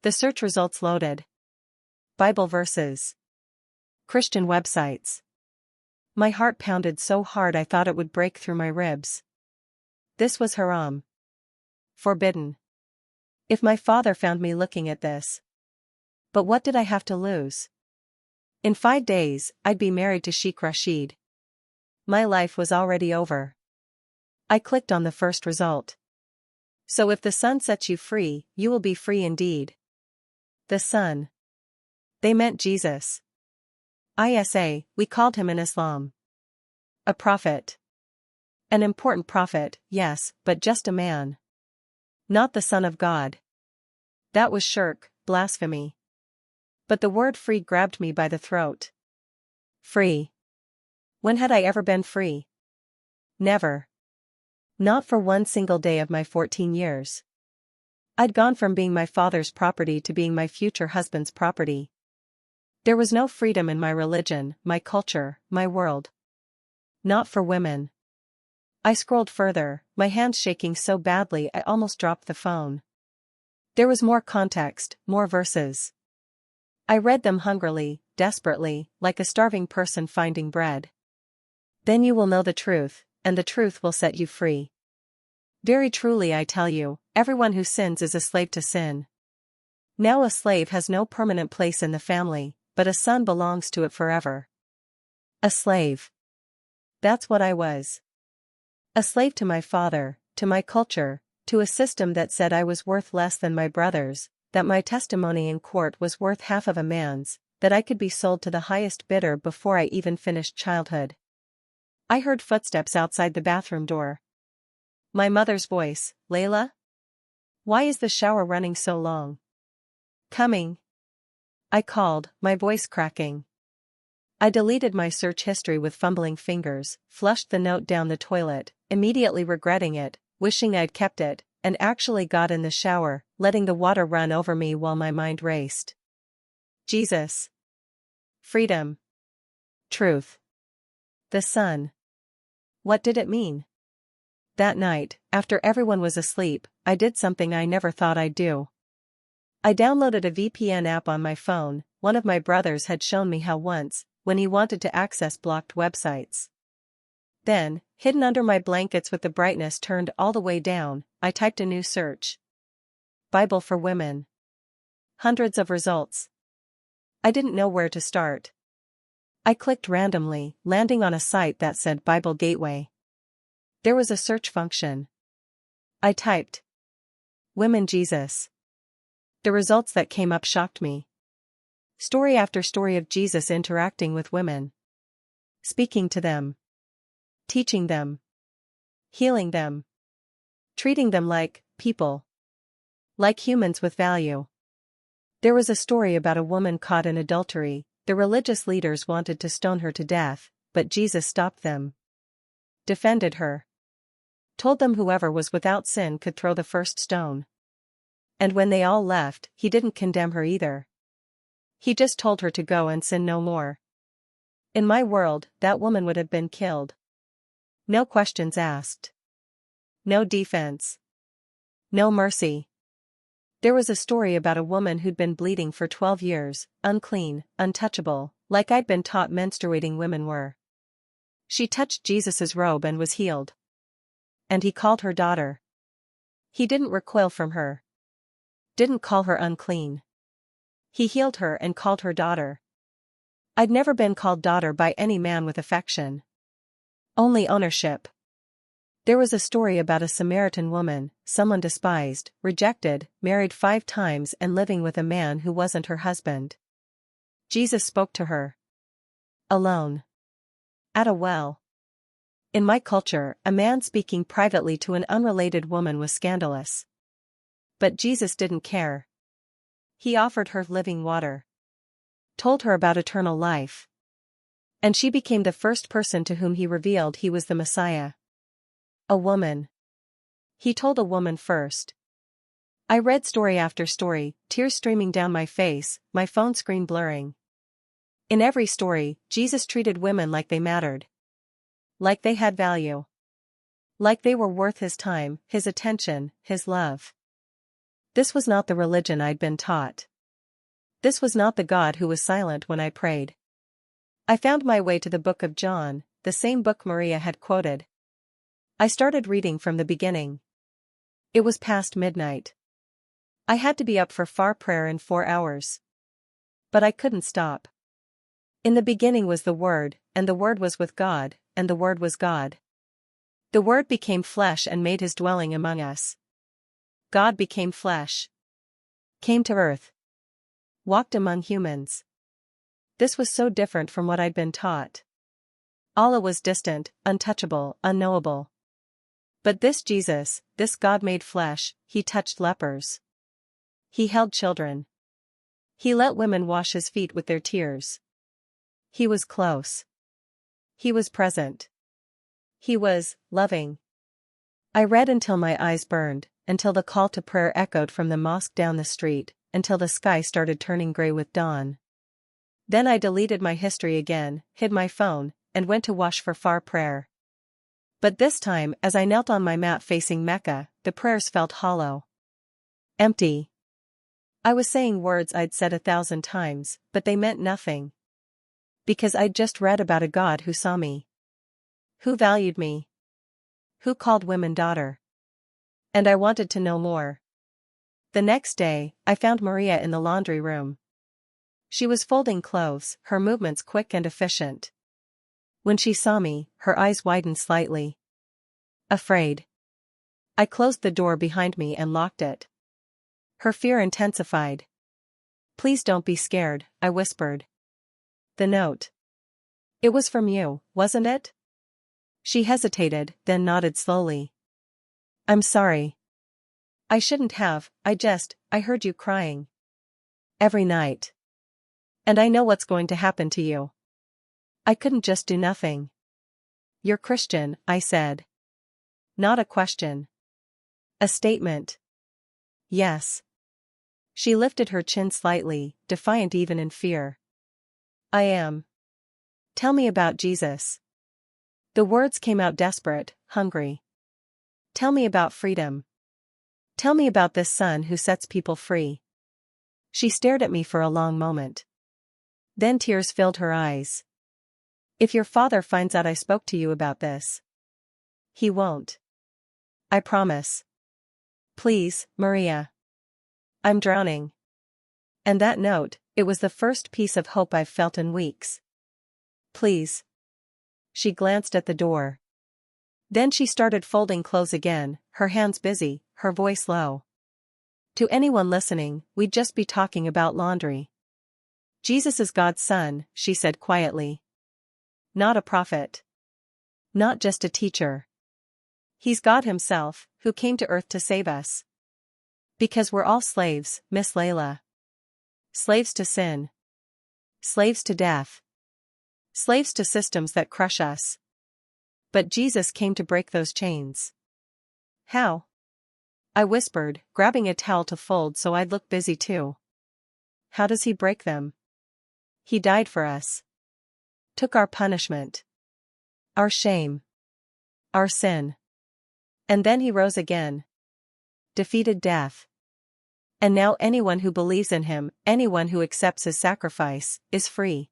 The search results loaded. Bible verses. Christian websites. My heart pounded so hard I thought it would break through my ribs. This was haram. Forbidden. If my father found me looking at this. But what did I have to lose? In 5 days, I'd be married to Sheikh Rashid. My life was already over. I clicked on the first result. So if the Son sets you free, you will be free indeed. The Son. They meant Jesus. Isa, we called him in Islam. A prophet. An important prophet, yes, but just a man. Not the Son of God. That was shirk, blasphemy. But the word free grabbed me by the throat. Free. When had I ever been free? Never. Not for one single day of my 14 years. I'd gone from being my father's property to being my future husband's property. There was no freedom in my religion, my culture, my world. Not for women. I scrolled further, my hands shaking so badly I almost dropped the phone. There was more context, more verses. I read them hungrily, desperately, like a starving person finding bread. Then you will know the truth, and the truth will set you free. Very truly I tell you, everyone who sins is a slave to sin. Now a slave has no permanent place in the family, but a son belongs to it forever. A slave. That's what I was. A slave to my father, to my culture, to a system that said I was worth less than my brothers, that my testimony in court was worth half of a man's, that I could be sold to the highest bidder before I even finished childhood. I heard footsteps outside the bathroom door. My mother's voice, Layla? Why is the shower running so long? Coming. I called, my voice cracking. I deleted my search history with fumbling fingers, flushed the note down the toilet, immediately regretting it, wishing I'd kept it, and actually got in the shower, letting the water run over me while my mind raced. Jesus. Freedom. Truth. The Son. What did it mean? That night, after everyone was asleep, I did something I never thought I'd do. I downloaded a VPN app on my phone. One of my brothers had shown me how once, when he wanted to access blocked websites. Then, hidden under my blankets with the brightness turned all the way down, I typed a new search. Bible for women. Hundreds of results. I didn't know where to start. I clicked randomly, landing on a site that said Bible Gateway. There was a search function. I typed Women Jesus. The results that came up shocked me. Story after story of Jesus interacting with women. Speaking to them. Teaching them. Healing them. Treating them like people. Like humans with value. There was a story about a woman caught in adultery. The religious leaders wanted to stone her to death, but Jesus stopped them. Defended her. Told them whoever was without sin could throw the first stone. And when they all left, he didn't condemn her either. He just told her to go and sin no more. In my world, that woman would have been killed. No questions asked. No defense. No mercy. There was a story about a woman who'd been bleeding for 12 years, unclean, untouchable, like I'd been taught menstruating women were. She touched Jesus's robe and was healed. And he called her daughter. He didn't recoil from her. Didn't call her unclean. He healed her and called her daughter. I'd never been called daughter by any man with affection. Only ownership. There was a story about a Samaritan woman, someone despised, rejected, married 5 times and living with a man who wasn't her husband. Jesus spoke to her. Alone. At a well. In my culture, a man speaking privately to an unrelated woman was scandalous. But Jesus didn't care. He offered her living water. Told her about eternal life. And she became the first person to whom he revealed he was the Messiah. A woman. He told a woman first. I read story after story, tears streaming down my face, my phone screen blurring. In every story, Jesus treated women like they mattered. Like they had value. Like they were worth his time, his attention, his love. This was not the religion I'd been taught. This was not the God who was silent when I prayed. I found my way to the book of John, the same book Maria had quoted. I started reading from the beginning. It was past midnight. I had to be up for far prayer in 4 hours. But I couldn't stop. In the beginning was the Word, and the Word was with God, and the Word was God. The Word became flesh and made his dwelling among us. God became flesh. Came to earth. Walked among humans. This was so different from what I'd been taught. Allah was distant, untouchable, unknowable. But this Jesus, this God made flesh, he touched lepers. He held children. He let women wash his feet with their tears. He was close. He was present. He was loving. I read until my eyes burned, until the call to prayer echoed from the mosque down the street, until the sky started turning gray with dawn. Then I deleted my history again, hid my phone, and went to wash for far prayer. But this time, as I knelt on my mat facing Mecca, the prayers felt hollow. Empty. I was saying words I'd said 1,000 times, but they meant nothing. Because I'd just read about a God who saw me. Who valued me. Who called women daughter. And I wanted to know more. The next day, I found Maria in the laundry room. She was folding clothes, her movements quick and efficient. When she saw me, her eyes widened slightly. Afraid. I closed the door behind me and locked it. Her fear intensified. Please don't be scared, I whispered. The note. It was from you, wasn't it? She hesitated, then nodded slowly. I'm sorry. I shouldn't have, I heard you crying. Every night. And I know what's going to happen to you. I couldn't just do nothing. You're Christian, I said. Not a question. A statement. Yes. She lifted her chin slightly, defiant even in fear. I am. Tell me about Jesus. The words came out desperate, hungry. Tell me about freedom. Tell me about this Son who sets people free. She stared at me for a long moment. Then tears filled her eyes. If your father finds out I spoke to you about this. He won't. I promise. Please, Maria. I'm drowning. And that note, it was the first piece of hope I've felt in weeks. Please. She glanced at the door. Then she started folding clothes again, her hands busy, her voice low. To anyone listening, we'd just be talking about laundry. Jesus is God's son, she said quietly. Not a prophet. Not just a teacher. He's God himself, who came to earth to save us. Because we're all slaves, Miss Layla. Slaves to sin. Slaves to death. Slaves to systems that crush us. But Jesus came to break those chains. How? I whispered, grabbing a towel to fold so I'd look busy too. How does he break them? He died for us. Took our punishment. Our shame. Our sin. And then he rose again. Defeated death. And now anyone who believes in him, anyone who accepts his sacrifice, is free.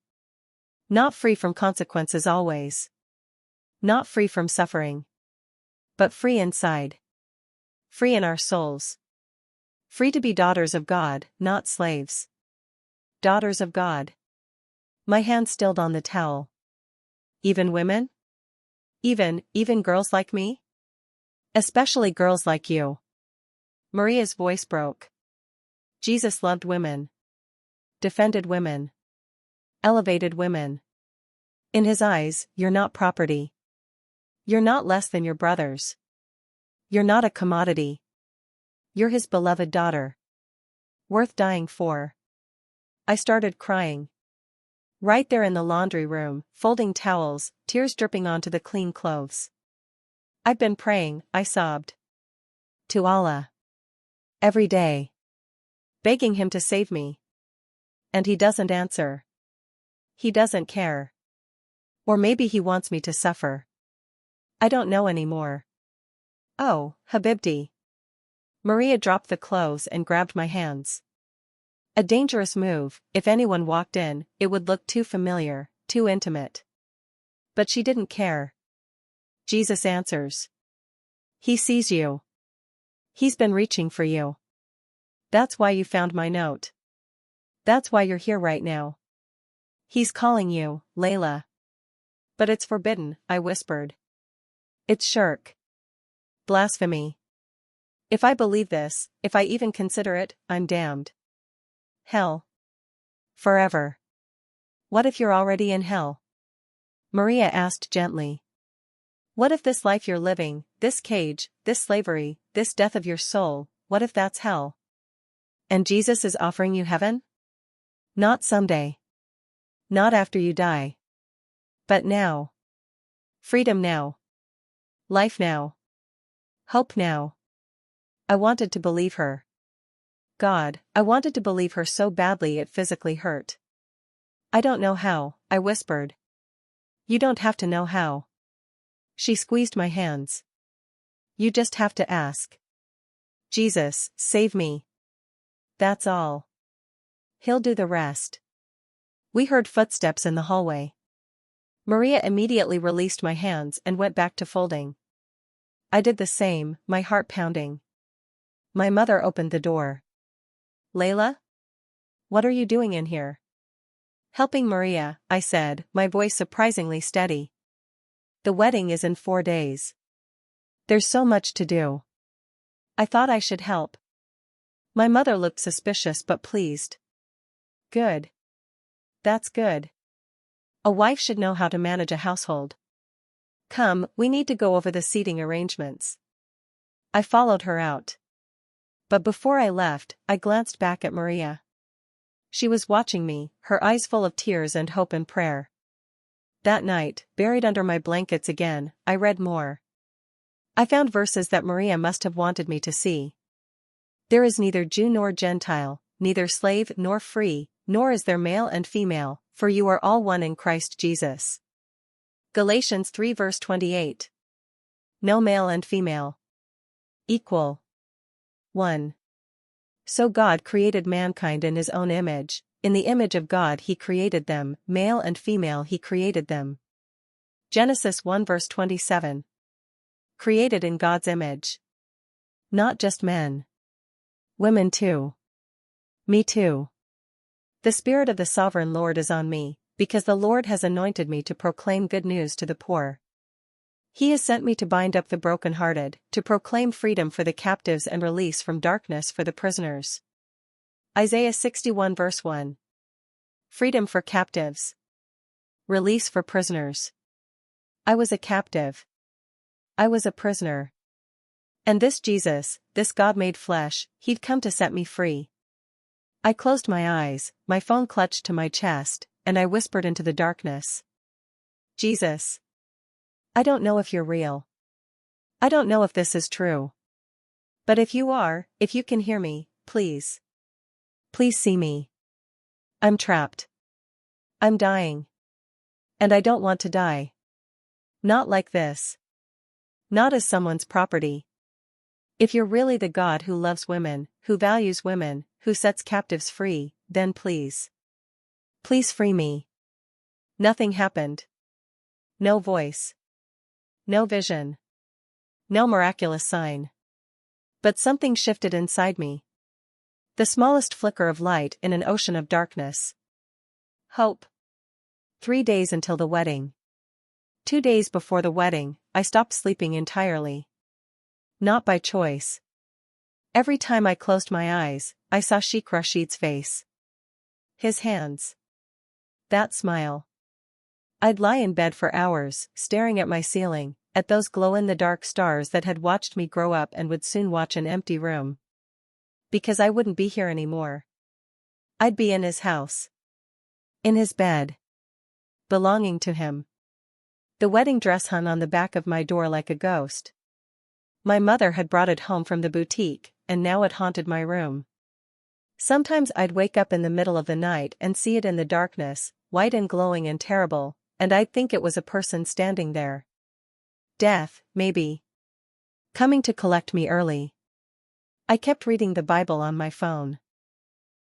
Not free from consequences always. Not free from suffering. But free inside. Free in our souls. Free to be daughters of God, not slaves. Daughters of God. My hand stilled on the towel. Even women? Even girls like me? Especially girls like you. Maria's voice broke. Jesus loved women. Defended women. Elevated women. In his eyes, you're not property. You're not less than your brothers. You're not a commodity. You're his beloved daughter. Worth dying for. I started crying. Right there in the laundry room, folding towels, tears dripping onto the clean clothes. I've been praying, I sobbed. To Allah. Every day. Begging him to save me. And he doesn't answer. He doesn't care. Or maybe he wants me to suffer. I don't know anymore. Oh, Habibti. Maria dropped the clothes and grabbed my hands. A dangerous move. If anyone walked in, it would look too familiar, too intimate. But she didn't care. Jesus answers. He sees you. He's been reaching for you. That's why you found my note. That's why you're here right now. He's calling you, Layla. But it's forbidden, I whispered. It's shirk. Blasphemy. If I believe this, if I even consider it, I'm damned. Hell. Forever. What if you're already in hell? Maria asked gently. What if this life you're living, this cage, this slavery, this death of your soul, what if that's hell? And Jesus is offering you heaven? Not someday. Not after you die. But now. Freedom now. Life now. Hope now. I wanted to believe her. God, I wanted to believe her so badly it physically hurt. I don't know how, I whispered. You don't have to know how. She squeezed my hands. You just have to ask. Jesus, save me. That's all. He'll do the rest. We heard footsteps in the hallway. Maria immediately released my hands and went back to folding. I did the same, my heart pounding. My mother opened the door. Layla? What are you doing in here? Helping Maria, I said, my voice surprisingly steady. The wedding is in 4 days. There's so much to do. I thought I should help. My mother looked suspicious but pleased. Good. That's good. A wife should know how to manage a household. Come, we need to go over the seating arrangements. I followed her out. But before I left, I glanced back at Maria. She was watching me, her eyes full of tears and hope and prayer. That night, buried under my blankets again, I read more. I found verses that Maria must have wanted me to see. There is neither Jew nor Gentile, neither slave nor free, nor is there male and female, for you are all one in Christ Jesus. Galatians 3 verse 28. No male and female. Equal. 1. So God created mankind in his own image, in the image of God he created them, male and female he created them. Genesis 1 verse 27. Created in God's image. Not just men. Women too. Me too. The Spirit of the Sovereign Lord is on me, because the Lord has anointed me to proclaim good news to the poor. He has sent me to bind up the brokenhearted, to proclaim freedom for the captives and release from darkness for the prisoners. Isaiah 61 verse 1. Freedom for captives. Release for prisoners. I was a captive. I was a prisoner. And this Jesus, this God made flesh, he'd come to set me free. I closed my eyes, my phone clutched to my chest, and I whispered into the darkness. Jesus. I don't know if you're real. I don't know if this is true. But if you are, if you can hear me, please. Please see me. I'm trapped. I'm dying. And I don't want to die. Not like this. Not as someone's property. If you're really the God who loves women, who values women, who sets captives free, then please. Please free me. Nothing happened. No voice. No vision. No miraculous sign. But something shifted inside me. The smallest flicker of light in an ocean of darkness. Hope. 3 days until the wedding. 2 days before the wedding, I stopped sleeping entirely. Not by choice. Every time I closed my eyes, I saw Sheikh Rashid's face. His hands. That smile. I'd lie in bed for hours, staring at my ceiling, at those glow-in-the-dark stars that had watched me grow up and would soon watch an empty room. Because I wouldn't be here anymore. I'd be in his house. In his bed. Belonging to him. The wedding dress hung on the back of my door like a ghost. My mother had brought it home from the boutique, and now it haunted my room. Sometimes I'd wake up in the middle of the night and see it in the darkness, white and glowing and terrible, and I'd think it was a person standing there. Death, maybe. Coming to collect me early. I kept reading the Bible on my phone.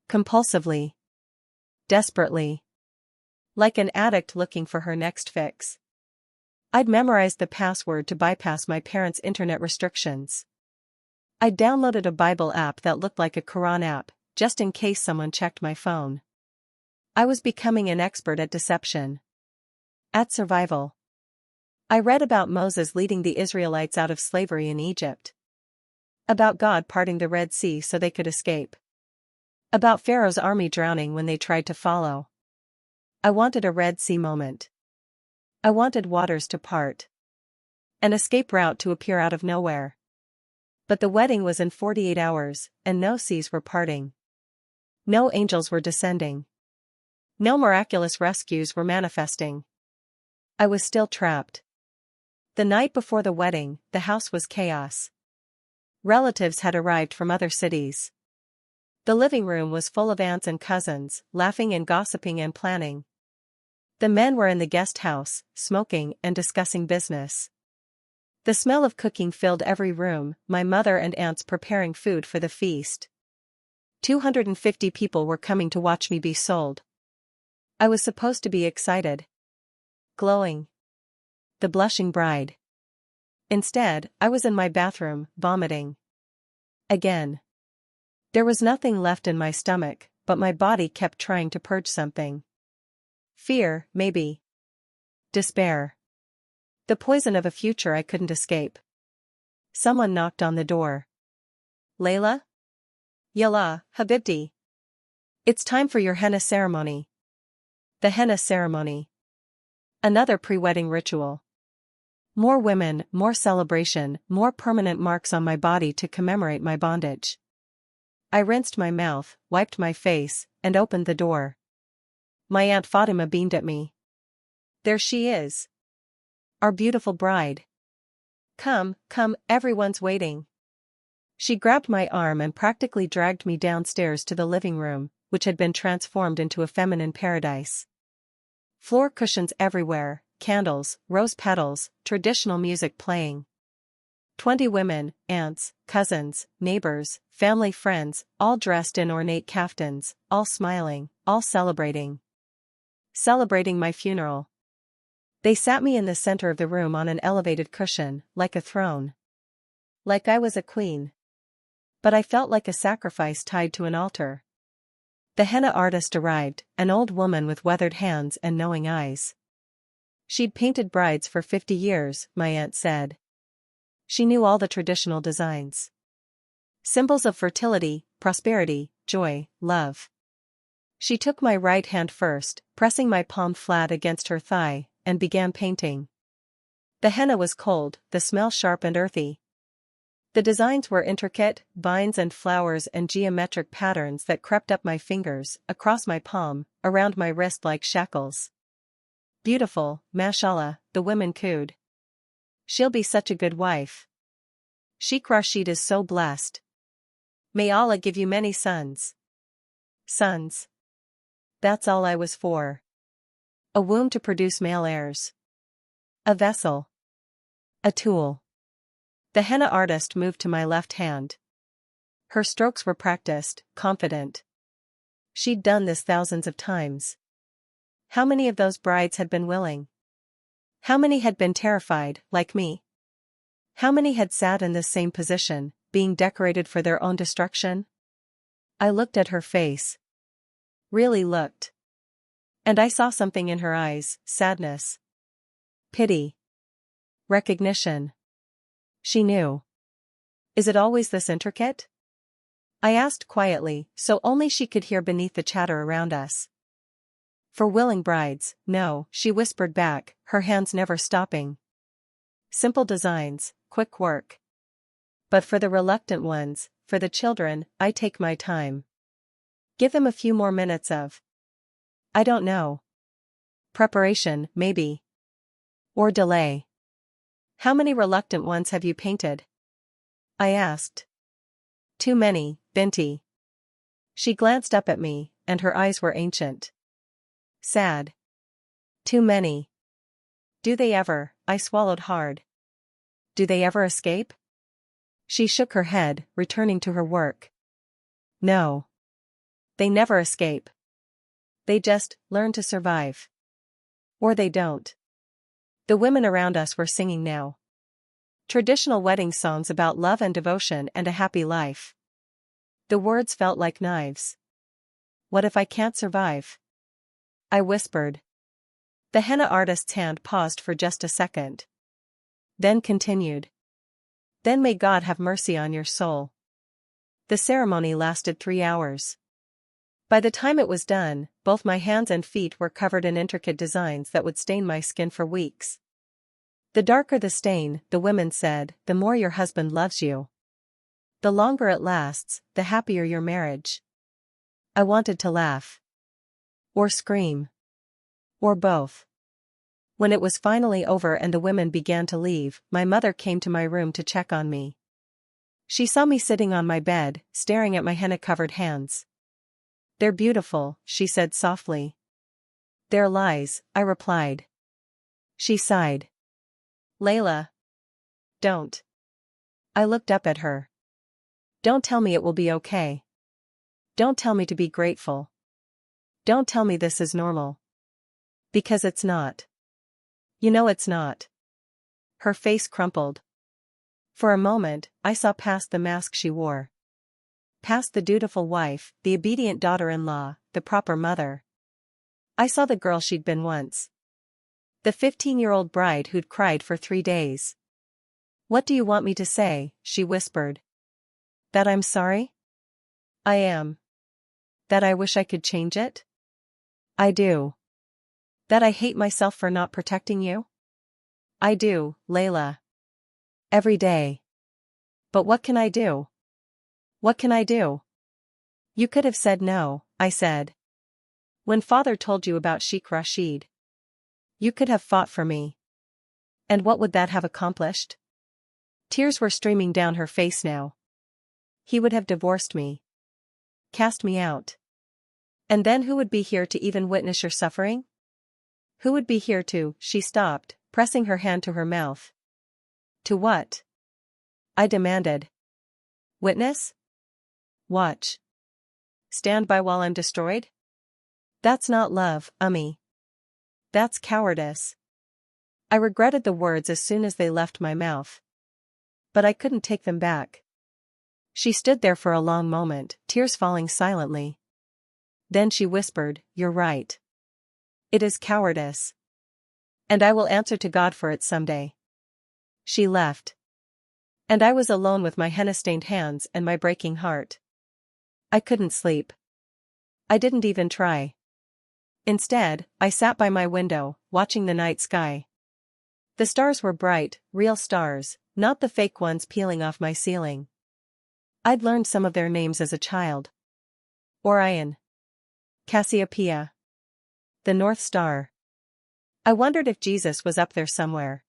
Compulsively. Desperately. Like an addict looking for her next fix. I'd memorized the password to bypass my parents' internet restrictions. I'd downloaded a Bible app that looked like a Quran app, just in case someone checked my phone. I was becoming an expert at deception. At survival. I read about Moses leading the Israelites out of slavery in Egypt. About God parting the Red Sea so they could escape. About Pharaoh's army drowning when they tried to follow. I wanted a Red Sea moment. I wanted waters to part. An escape route to appear out of nowhere. But the wedding was in 48 hours, and no seas were parting. No angels were descending. No miraculous rescues were manifesting. I was still trapped. The night before the wedding, the house was chaos. Relatives had arrived from other cities. The living room was full of aunts and cousins, laughing and gossiping and planning. The men were in the guest house, smoking and discussing business. The smell of cooking filled every room, my mother and aunts preparing food for the feast. 250 people were coming to watch me be sold. I was supposed to be excited. Glowing. The blushing bride. Instead, I was in my bathroom, vomiting. Again. There was nothing left in my stomach, but my body kept trying to purge something. Fear, maybe. Despair. The poison of a future I couldn't escape. Someone knocked on the door. Layla? Yalla, Habibti. It's time for your henna ceremony. The henna ceremony. Another pre-wedding ritual. More women, more celebration, more permanent marks on my body to commemorate my bondage. I rinsed my mouth, wiped my face, and opened the door. My Aunt Fatima beamed at me. There she is. Our beautiful bride. Come, come, everyone's waiting. She grabbed my arm and practically dragged me downstairs to the living room, which had been transformed into a feminine paradise. Floor cushions everywhere, candles, rose petals, traditional music playing. 20 women, aunts, cousins, neighbors, family friends, all dressed in ornate kaftans, all smiling, all celebrating. Celebrating my funeral. They sat me in the center of the room on an elevated cushion, like a throne. Like I was a queen. But I felt like a sacrifice tied to an altar. The henna artist arrived, an old woman with weathered hands and knowing eyes. She'd painted brides for 50 years, my aunt said. She knew all the traditional designs. Symbols of fertility, prosperity, joy, love. She took my right hand first, pressing my palm flat against her thigh, and began painting. The henna was cold, the smell sharp and earthy. The designs were intricate, vines and flowers and geometric patterns that crept up my fingers, across my palm, around my wrist like shackles. Beautiful, mashallah, the women cooed. She'll be such a good wife. Sheikh Rashid is so blessed. May Allah give you many sons. Sons. That's all I was for. A womb to produce male heirs. A vessel. A tool. The henna artist moved to my left hand. Her strokes were practiced, confident. She'd done this thousands of times. How many of those brides had been willing? How many had been terrified, like me? How many had sat in this same position, being decorated for their own destruction? I looked at her face. Really looked. And I saw something in her eyes, sadness. Pity. Recognition. She knew. Is it always this intricate? I asked quietly, so only she could hear beneath the chatter around us. For willing brides, no, she whispered back, her hands never stopping. Simple designs, quick work. But for the reluctant ones, for the children, I take my time. Give them a few more minutes of, I don't know, preparation, maybe. Or delay. How many reluctant ones have you painted? I asked. Too many, Binti. She glanced up at me, and her eyes were ancient. Sad. Too many. Do they ever? I swallowed hard. Do they ever escape? She shook her head, returning to her work. No. They never escape. They just learn to survive. Or they don't. The women around us were singing now. Traditional wedding songs about love and devotion and a happy life. The words felt like knives. What if I can't survive? I whispered. The henna artist's hand paused for just a second. Then continued. Then may God have mercy on your soul. The ceremony lasted 3 hours. By the time it was done, both my hands and feet were covered in intricate designs that would stain my skin for weeks. The darker the stain, the women said, the more your husband loves you. The longer it lasts, the happier your marriage. I wanted to laugh. Or scream. Or both. When it was finally over and the women began to leave, my mother came to my room to check on me. She saw me sitting on my bed, staring at my henna-covered hands. They're beautiful, she said softly. They're lies, I replied. She sighed. Layla. Don't. I looked up at her. Don't tell me it will be okay. Don't tell me to be grateful. Don't tell me this is normal. Because it's not. You know it's not. Her face crumpled. For a moment, I saw past the mask she wore. Past the dutiful wife, the obedient daughter-in-law, the proper mother. I saw the girl she'd been once. The 15-year-old bride who'd cried for 3 days. What do you want me to say? She whispered. That I'm sorry? I am. That I wish I could change it? I do. That I hate myself for not protecting you? I do, Layla. Every day. But what can I do? What can I do? You could have said no, I said. When father told you about Sheikh Rashid. You could have fought for me. And what would that have accomplished? Tears were streaming down her face now. He would have divorced me. Cast me out. And then who would be here to even witness your suffering? Who would be here to? She stopped, pressing her hand to her mouth. To what? I demanded. Witness? Watch. Stand by while I'm destroyed? That's not love, Ummi. That's cowardice. I regretted the words as soon as they left my mouth. But I couldn't take them back. She stood there for a long moment, tears falling silently. Then she whispered, You're right. It is cowardice. And I will answer to God for it someday. She left. And I was alone with my henna-stained hands and my breaking heart. I couldn't sleep. I didn't even try. Instead, I sat by my window, watching the night sky. The stars were bright, real stars, not the fake ones peeling off my ceiling. I'd learned some of their names as a child. Orion. Cassiopeia. The North Star. I wondered if Jesus was up there somewhere.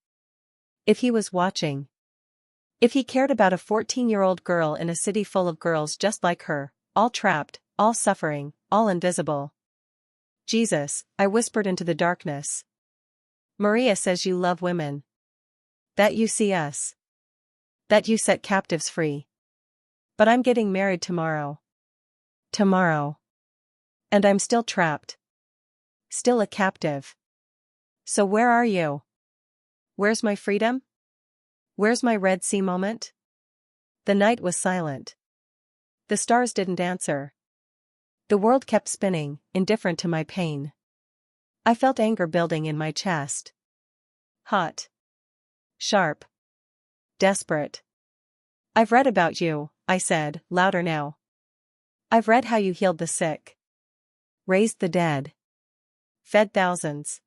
If he was watching. If he cared about a 14-year-old girl in a city full of girls just like her, all trapped, all suffering, all invisible. Jesus, I whispered into the darkness. Maria says you love women. That you see us. That you set captives free. But I'm getting married tomorrow. Tomorrow. And I'm still trapped. Still a captive. So where are you? Where's my freedom? Where's my Red Sea moment? The night was silent. The stars didn't answer. The world kept spinning, indifferent to my pain. I felt anger building in my chest. Hot. Sharp. Desperate. I've read about you, I said, louder now. I've read how you healed the sick. Raised the dead. Fed thousands.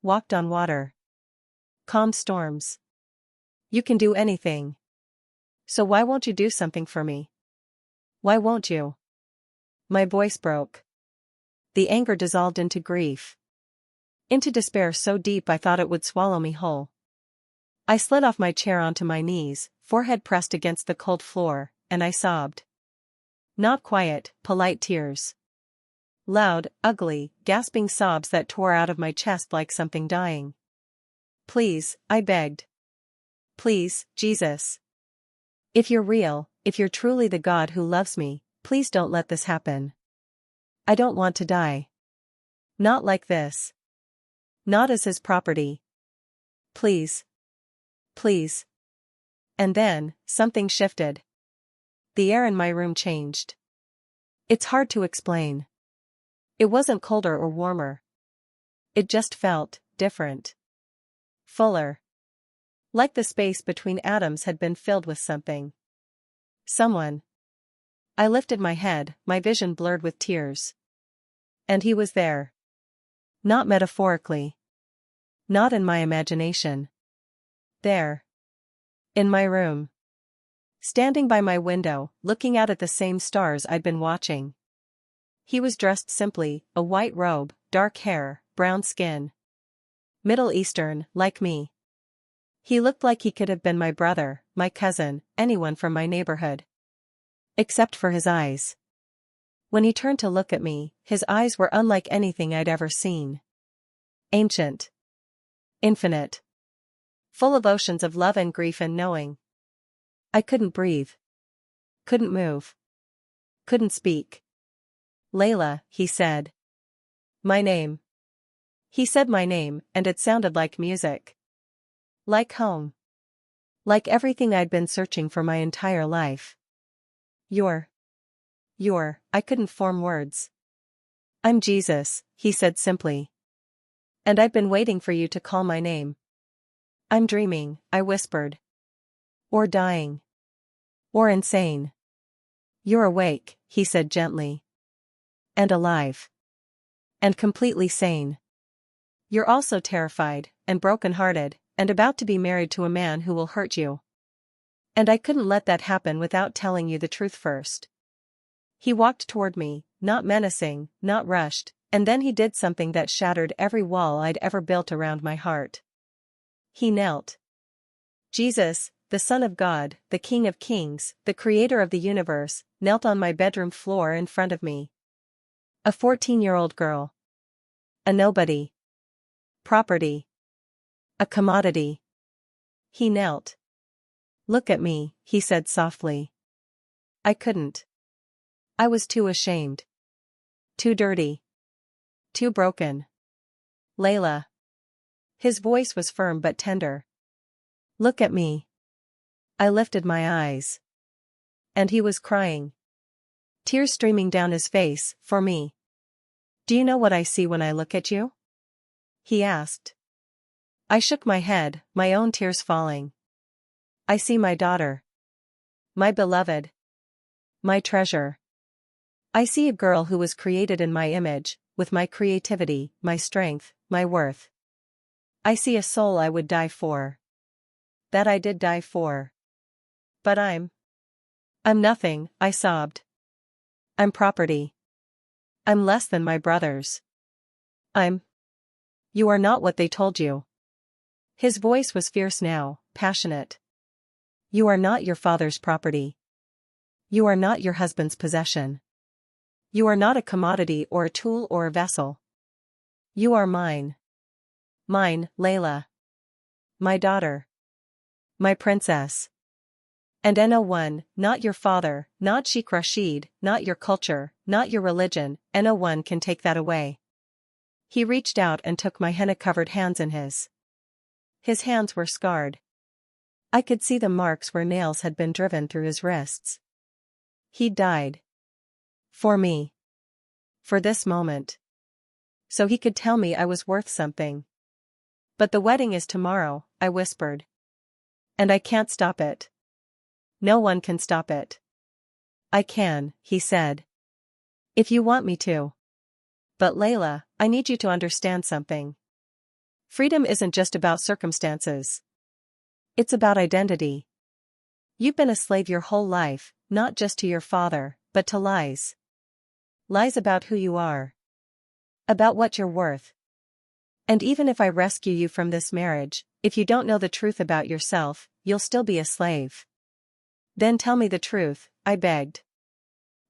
Walked on water. Calmed storms. You can do anything. So why won't you do something for me? Why won't you? My voice broke. The anger dissolved into grief. Into despair so deep I thought it would swallow me whole. I slid off my chair onto my knees, forehead pressed against the cold floor, and I sobbed. Not quiet, polite tears. Loud, ugly, gasping sobs that tore out of my chest like something dying. Please, I begged. Please, Jesus. If you're real, if you're truly the God who loves me, please don't let this happen. I don't want to die. Not like this. Not as his property. Please. Please. And then, something shifted. The air in my room changed. It's hard to explain. It wasn't colder or warmer. It just felt different. Fuller. Like the space between atoms had been filled with something. Someone. I lifted my head, my vision blurred with tears. And he was there. Not metaphorically. Not in my imagination. There. In my room. Standing by my window, looking out at the same stars I'd been watching. He was dressed simply, a white robe, dark hair, brown skin. Middle Eastern, like me. He looked like he could have been my brother, my cousin, anyone from my neighborhood. Except for his eyes. When he turned to look at me, his eyes were unlike anything I'd ever seen. Ancient. Infinite. Full of oceans of love and grief and knowing. I couldn't breathe. Couldn't move. Couldn't speak. Layla, he said. My name. He said my name, and it sounded like music. Like home. Like everything I'd been searching for my entire life. I couldn't form words. I'm Jesus, he said simply. And I've been waiting for you to call my name. I'm dreaming, I whispered. Or dying. Or insane. You're awake, he said gently. And alive. And completely sane. You're also terrified, and broken-hearted, and about to be married to a man who will hurt you. And I couldn't let that happen without telling you the truth first. He walked toward me, not menacing, not rushed, and then he did something that shattered every wall I'd ever built around my heart. He knelt. Jesus, the Son of God, the King of Kings, the Creator of the universe, knelt on my bedroom floor in front of me. A 14-year-old girl. A nobody. Property. A commodity. He knelt. Look at me, he said softly. I couldn't. I was too ashamed. Too dirty. Too broken. Layla. His voice was firm but tender. Look at me. I lifted my eyes. And he was crying. Tears streaming down his face, for me. Do you know what I see when I look at you? He asked. I shook my head, my own tears falling. I see my daughter. My beloved. My treasure. I see a girl who was created in my image, with my creativity, my strength, my worth. I see a soul I would die for. That I did die for. But I'm nothing, I sobbed. I'm property. I'm less than my brothers. You are not what they told you. His voice was fierce now, passionate. You are not your father's property. You are not your husband's possession. You are not a commodity or a tool or a vessel. You are mine. Mine, Layla. My daughter. My princess. And No one, not your father, not Sheikh Rashid, not your culture, not your religion, No one can take that away. He reached out and took my henna-covered hands in his. His hands were scarred. I could see the marks where nails had been driven through his wrists. He died. For me. For this moment. So he could tell me I was worth something. But the wedding is tomorrow, I whispered. And I can't stop it. No one can stop it. I can, he said. If you want me to. But Layla, I need you to understand something. Freedom isn't just about circumstances. It's about identity. You've been a slave your whole life, not just to your father, but to lies. Lies about who you are. About what you're worth. And even if I rescue you from this marriage, if you don't know the truth about yourself, you'll still be a slave. Then tell me the truth, I begged.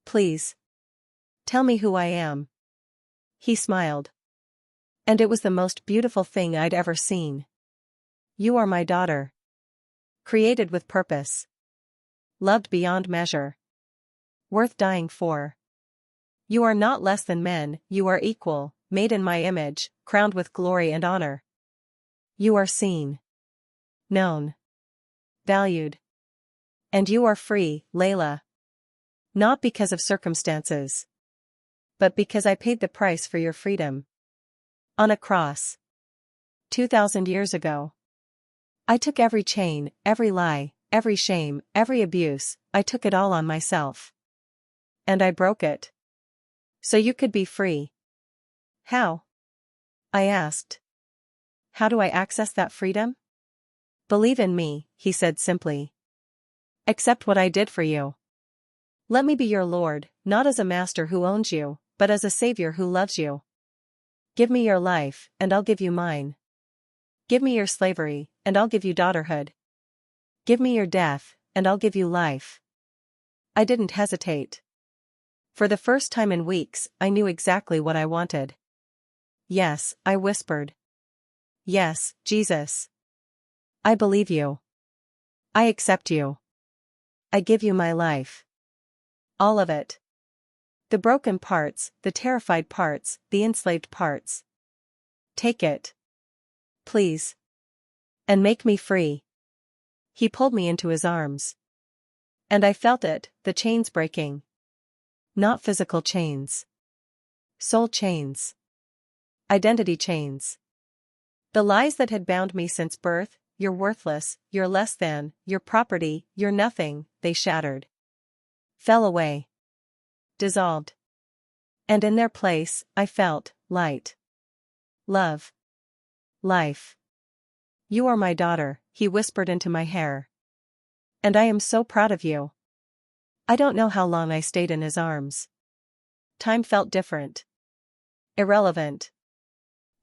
Please. Tell me who I am. He smiled. And it was the most beautiful thing I'd ever seen. You are my daughter. Created with purpose. Loved beyond measure. Worth dying for. You are not less than men, you are equal, made in my image, crowned with glory and honor. You are seen. Known. Valued. And you are free, Layla. Not because of circumstances. But because I paid the price for your freedom. On a cross. 2,000 years ago. I took every chain, every lie, every shame, every abuse, I took it all on myself. And I broke it. So you could be free. How? I asked. How do I access that freedom? Believe in me, he said simply. Accept what I did for you. Let me be your Lord, not as a master who owns you, but as a savior who loves you. Give me your life, and I'll give you mine. Give me your slavery, and I'll give you daughterhood. Give me your death, and I'll give you life. I didn't hesitate. For the first time in weeks, I knew exactly what I wanted. Yes, I whispered. Yes, Jesus. I believe you. I accept you. I give you my life. All of it. The broken parts, the terrified parts, the enslaved parts. Take it. Please. And make me free. He pulled me into his arms. And I felt it, the chains breaking. Not physical chains. Soul chains. Identity chains. The lies that had bound me since birth, you're worthless, you're less than, you're property, you're nothing, they shattered. Fell away. Dissolved. And in their place, I felt light. Love. Life. You are my daughter, he whispered into my hair. And I am so proud of you. I don't know how long I stayed in his arms. Time felt different. Irrelevant.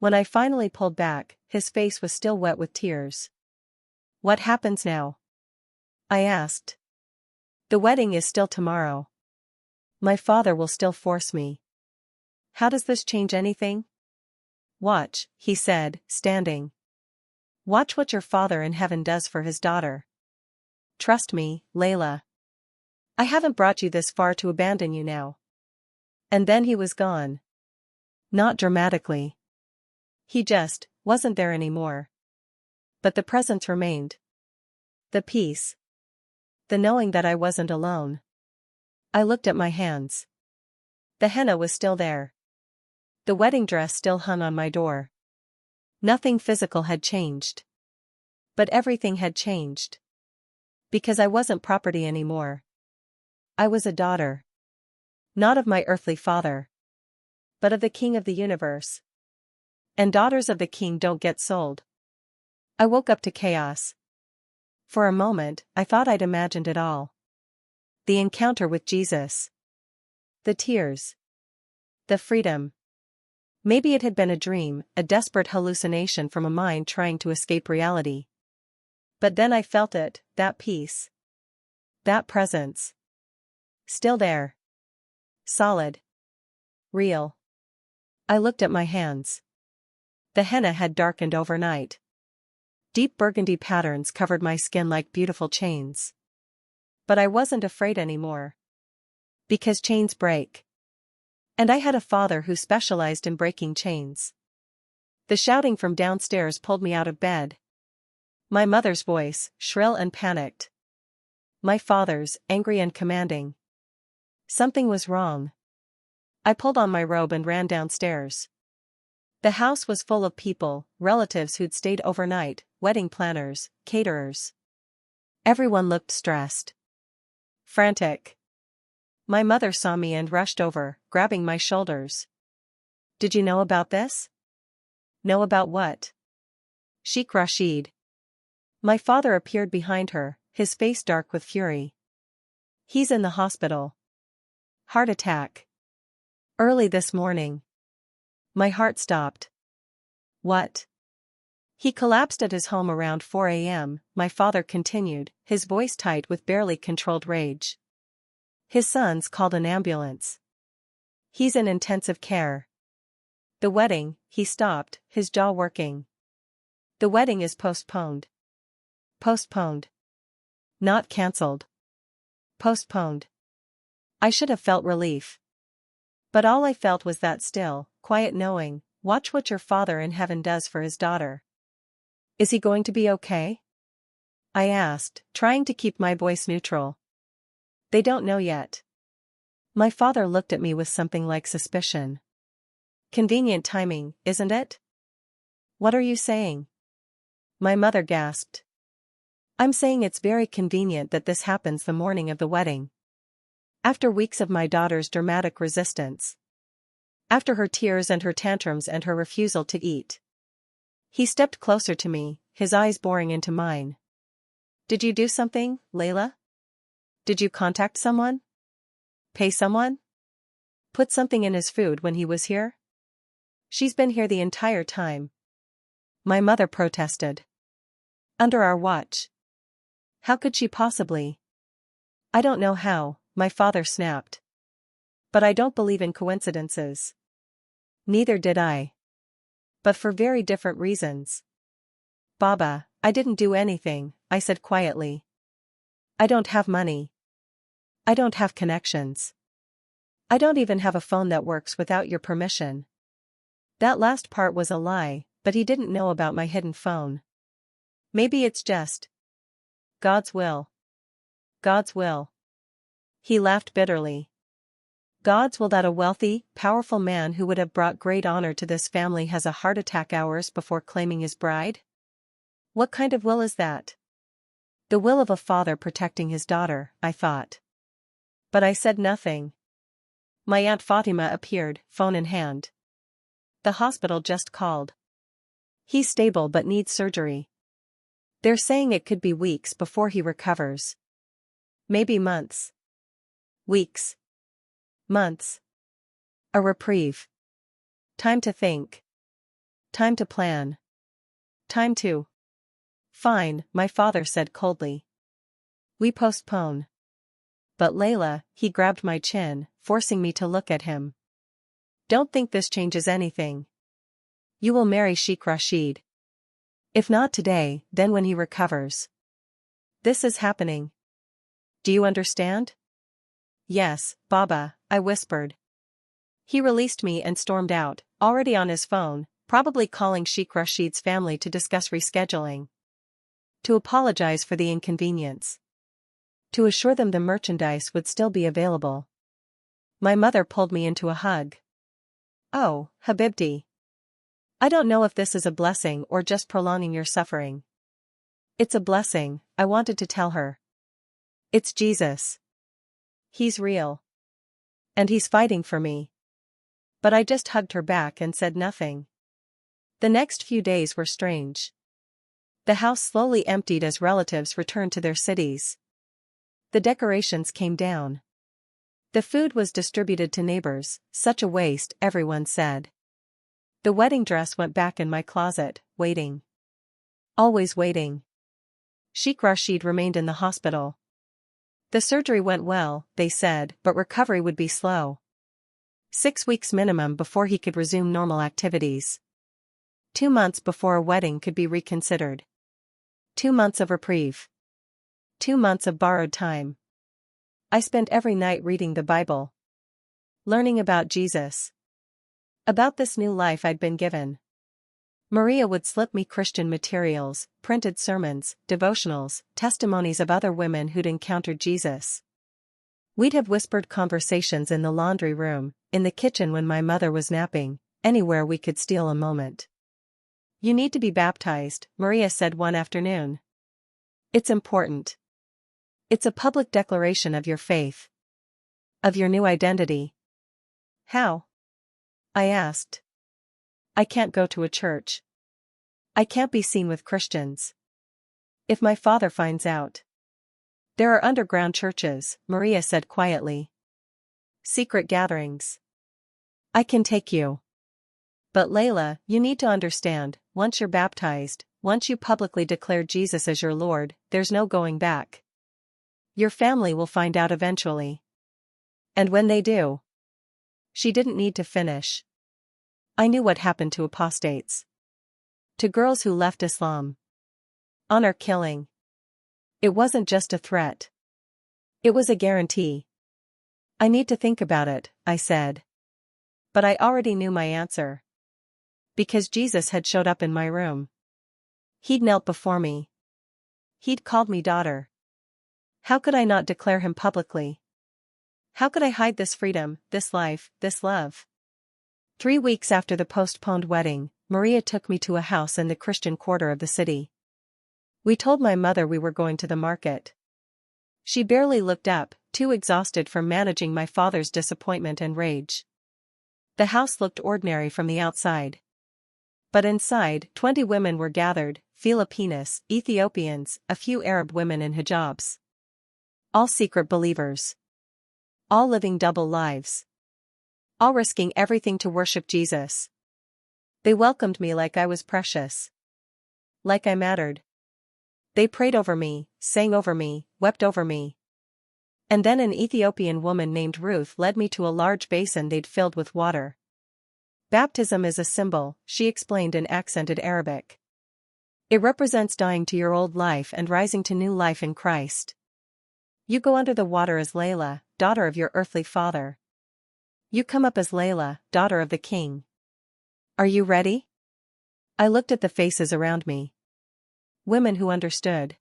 When I finally pulled back, his face was still wet with tears. What happens now? I asked. The wedding is still tomorrow. My father will still force me. How does this change anything? Watch, he said, standing. Watch what your Father in heaven does for his daughter. Trust me, Layla. I haven't brought you this far to abandon you now. And then he was gone. Not dramatically. He just wasn't there anymore. But the presence remained. The peace. The knowing that I wasn't alone. I looked at my hands. The henna was still there. The wedding dress still hung on my door. Nothing physical had changed. But everything had changed. Because I wasn't property anymore. I was a daughter. Not of my earthly father. But of the King of the universe. And daughters of the King don't get sold. I woke up to chaos. For a moment, I thought I'd imagined it all. The encounter with Jesus. The tears. The freedom. Maybe it had been a dream, a desperate hallucination from a mind trying to escape reality. But then I felt it, that peace. That presence. Still there. Solid. Real. I looked at my hands. The henna had darkened overnight. Deep burgundy patterns covered my skin like beautiful chains. But I wasn't afraid anymore. Because chains break. And I had a father who specialized in breaking chains. The shouting from downstairs pulled me out of bed. My mother's voice, shrill and panicked. My father's, angry and commanding. Something was wrong. I pulled on my robe and ran downstairs. The house was full of people, relatives who'd stayed overnight, wedding planners, caterers. Everyone looked stressed. Frantic. My mother saw me and rushed over, grabbing my shoulders. Did you know about this? Know about what? Sheikh Rashid. My father appeared behind her, his face dark with fury. He's in the hospital. Heart attack. Early this morning. My heart stopped. What? He collapsed at his home around 4 a.m., my father continued, his voice tight with barely controlled rage. His sons called an ambulance. He's in intensive care. The wedding, he stopped, his jaw working. The wedding is postponed. Postponed. Not cancelled. Postponed. I should have felt relief. But all I felt was that still, quiet knowing, watch what your Father in heaven does for his daughter. Is he going to be okay? I asked, trying to keep my voice neutral. They don't know yet. My father looked at me with something like suspicion. Convenient timing, isn't it? What are you saying? My mother gasped. I'm saying it's very convenient that this happens the morning of the wedding. After weeks of my daughter's dramatic resistance. After her tears and her tantrums and her refusal to eat. He stepped closer to me, his eyes boring into mine. Did you do something, Layla? Did you contact someone? Pay someone? Put something in his food when he was here? She's been here the entire time. My mother protested. Under our watch. How could she possibly? I don't know how, my father snapped. But I don't believe in coincidences. Neither did I. But for very different reasons. Baba, I didn't do anything, I said quietly. I don't have money. I don't have connections. I don't even have a phone that works without your permission. That last part was a lie, but he didn't know about my hidden phone. Maybe it's just God's will. God's will. He laughed bitterly. God's will that a wealthy, powerful man who would have brought great honor to this family has a heart attack hours before claiming his bride? What kind of will is that? The will of a father protecting his daughter, I thought. But I said nothing. My Aunt Fatima appeared, phone in hand. The hospital just called. He's stable but needs surgery. They're saying it could be weeks before he recovers. Maybe months. Weeks. Months. A reprieve. Time to think. Time to plan. Time to. Fine, my father said coldly. We postpone. But Layla, he grabbed my chin, forcing me to look at him. Don't think this changes anything. You will marry Sheikh Rashid. If not today, then when he recovers. This is happening. Do you understand? Yes, Baba, I whispered. He released me and stormed out, already on his phone, probably calling Sheikh Rashid's family to discuss rescheduling. To apologize for the inconvenience. To assure them the merchandise would still be available. My mother pulled me into a hug. Oh, Habibti. I don't know if this is a blessing or just prolonging your suffering. It's a blessing, I wanted to tell her. It's Jesus. He's real. And he's fighting for me. But I just hugged her back and said nothing. The next few days were strange. The house slowly emptied as relatives returned to their cities. The decorations came down. The food was distributed to neighbors, such a waste, everyone said. The wedding dress went back in my closet, waiting. Always waiting. Sheikh Rashid remained in the hospital. The surgery went well, they said, but recovery would be slow. 6 weeks minimum before he could resume normal activities. 2 months before a wedding could be reconsidered. 2 months of reprieve. 2 months of borrowed time. I spent every night reading the Bible. Learning about Jesus. About this new life I'd been given. Maria would slip me Christian materials, printed sermons, devotionals, testimonies of other women who'd encountered Jesus. We'd have whispered conversations in the laundry room, in the kitchen when my mother was napping, anywhere we could steal a moment. You need to be baptized, Maria said one afternoon. It's important. It's a public declaration of your faith. Of your new identity. How? I asked. I can't go to a church. I can't be seen with Christians. If my father finds out. There are underground churches, Maria said quietly. Secret gatherings. I can take you. But Layla, you need to understand, once you're baptized, once you publicly declare Jesus as your Lord, there's no going back. Your family will find out eventually. And when they do. She didn't need to finish. I knew what happened to apostates. To girls who left Islam. Honor killing. It wasn't just a threat. It was a guarantee. I need to think about it, I said. But I already knew my answer. Because Jesus had showed up in my room. He'd knelt before me. He'd called me daughter. How could I not declare him publicly? How could I hide this freedom, this life, this love? 3 weeks after the postponed wedding, Maria took me to a house in the Christian quarter of the city. We told my mother we were going to the market. She barely looked up, too exhausted from managing my father's disappointment and rage. The house looked ordinary from the outside. But inside, 20 women were gathered, Filipinas, Ethiopians, a few Arab women in hijabs. All secret believers. All living double lives. All risking everything to worship Jesus. They welcomed me like I was precious. Like I mattered. They prayed over me, sang over me, wept over me. And then an Ethiopian woman named Ruth led me to a large basin they'd filled with water. Baptism is a symbol, she explained in accented Arabic. It represents dying to your old life and rising to new life in Christ. You go under the water as Layla, daughter of your earthly father. You come up as Layla, daughter of the King. Are you ready? I looked at the faces around me. Women who understood.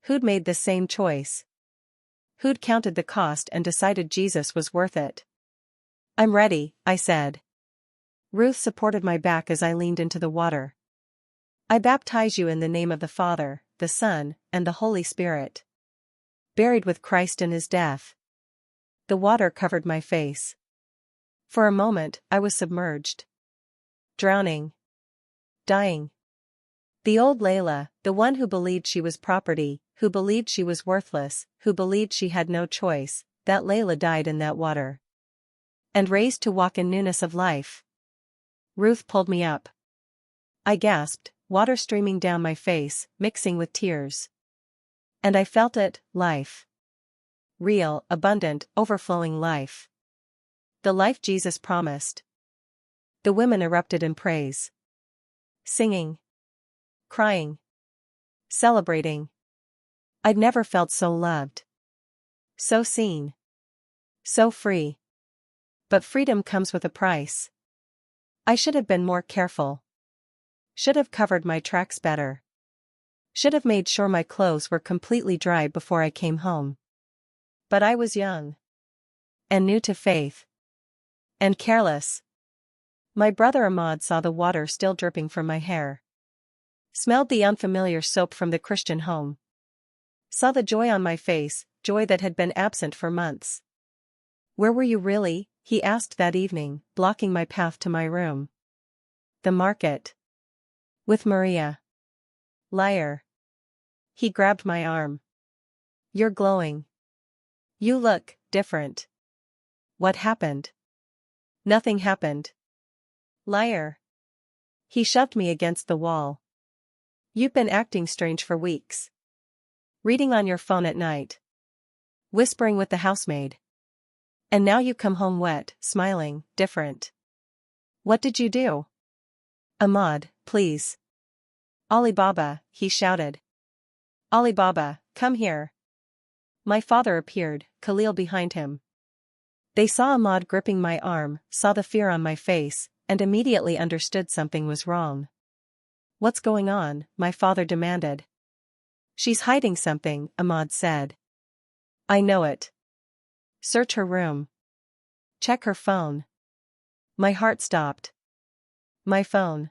Who'd made the same choice. Who'd counted the cost and decided Jesus was worth it. I'm ready, I said. Ruth supported my back as I leaned into the water. I baptize you in the name of the Father, the Son, and the Holy Spirit. Buried with Christ in his death. The water covered my face. For a moment, I was submerged. Drowning. Dying. The old Layla, the one who believed she was property, who believed she was worthless, who believed she had no choice, that Layla died in that water. And raised to walk in newness of life. Ruth pulled me up. I gasped, water streaming down my face, mixing with tears. And I felt it, life. Real, abundant, overflowing life. The life Jesus promised. The women erupted in praise. Singing. Crying. Celebrating. I'd never felt so loved. So seen. So free. But freedom comes with a price. I should have been more careful. Should have covered my tracks better. Should have made sure my clothes were completely dry before I came home. But I was young. And new to faith. And careless. My brother Ahmad saw the water still dripping from my hair. Smelled the unfamiliar soap from the Christian home. Saw the joy on my face, joy that had been absent for months. Where were you really? He asked that evening, blocking my path to my room. The market. With Maria. Liar. He grabbed my arm. You're glowing. You look different. What happened? Nothing happened. Liar. He shoved me against the wall. You've been acting strange for weeks. Reading on your phone at night. Whispering with the housemaid. And now you come home wet, smiling, different. What did you do? Ahmad, please. Ali Baba, he shouted. Ali Baba, come here. My father appeared, Khalil behind him. They saw Ahmad gripping my arm, saw the fear on my face, and immediately understood something was wrong. What's going on? My father demanded. She's hiding something, Ahmad said. I know it. Search her room. Check her phone. My heart stopped. My phone.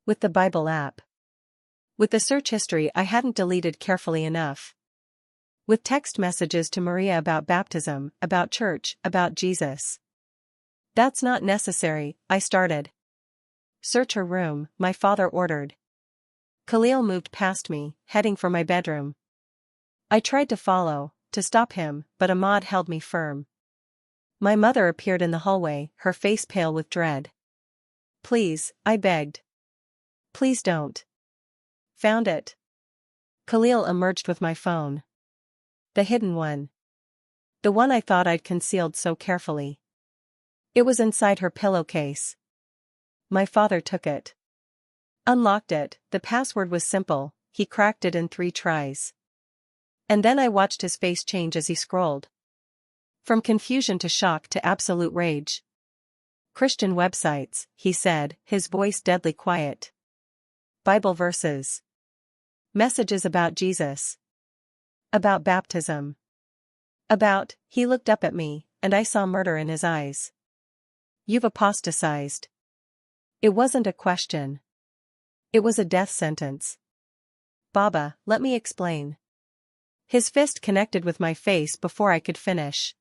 With the Bible app. With the search history I hadn't deleted carefully enough. With text messages to Maria about baptism, about church, about Jesus. That's not necessary, I started. Search her room, my father ordered. Khalil moved past me, heading for my bedroom. I tried to follow, to stop him, but Ahmad held me firm. My mother appeared in the hallway, her face pale with dread. "Please," I begged. "Please don't." "Found it." Khalil emerged with my phone. The hidden one. The one I thought I'd concealed so carefully. It was inside her pillowcase. My father took it. Unlocked it. The password was simple, he cracked it in 3 tries. And then I watched his face change as he scrolled. From confusion to shock to absolute rage. "Christian websites," he said, his voice deadly quiet. "Bible verses. Messages about Jesus. About baptism. He looked up at me, and I saw murder in his eyes. "You've apostatized." It wasn't a question. It was a death sentence. "Baba, let me explain." His fist connected with my face before I could finish.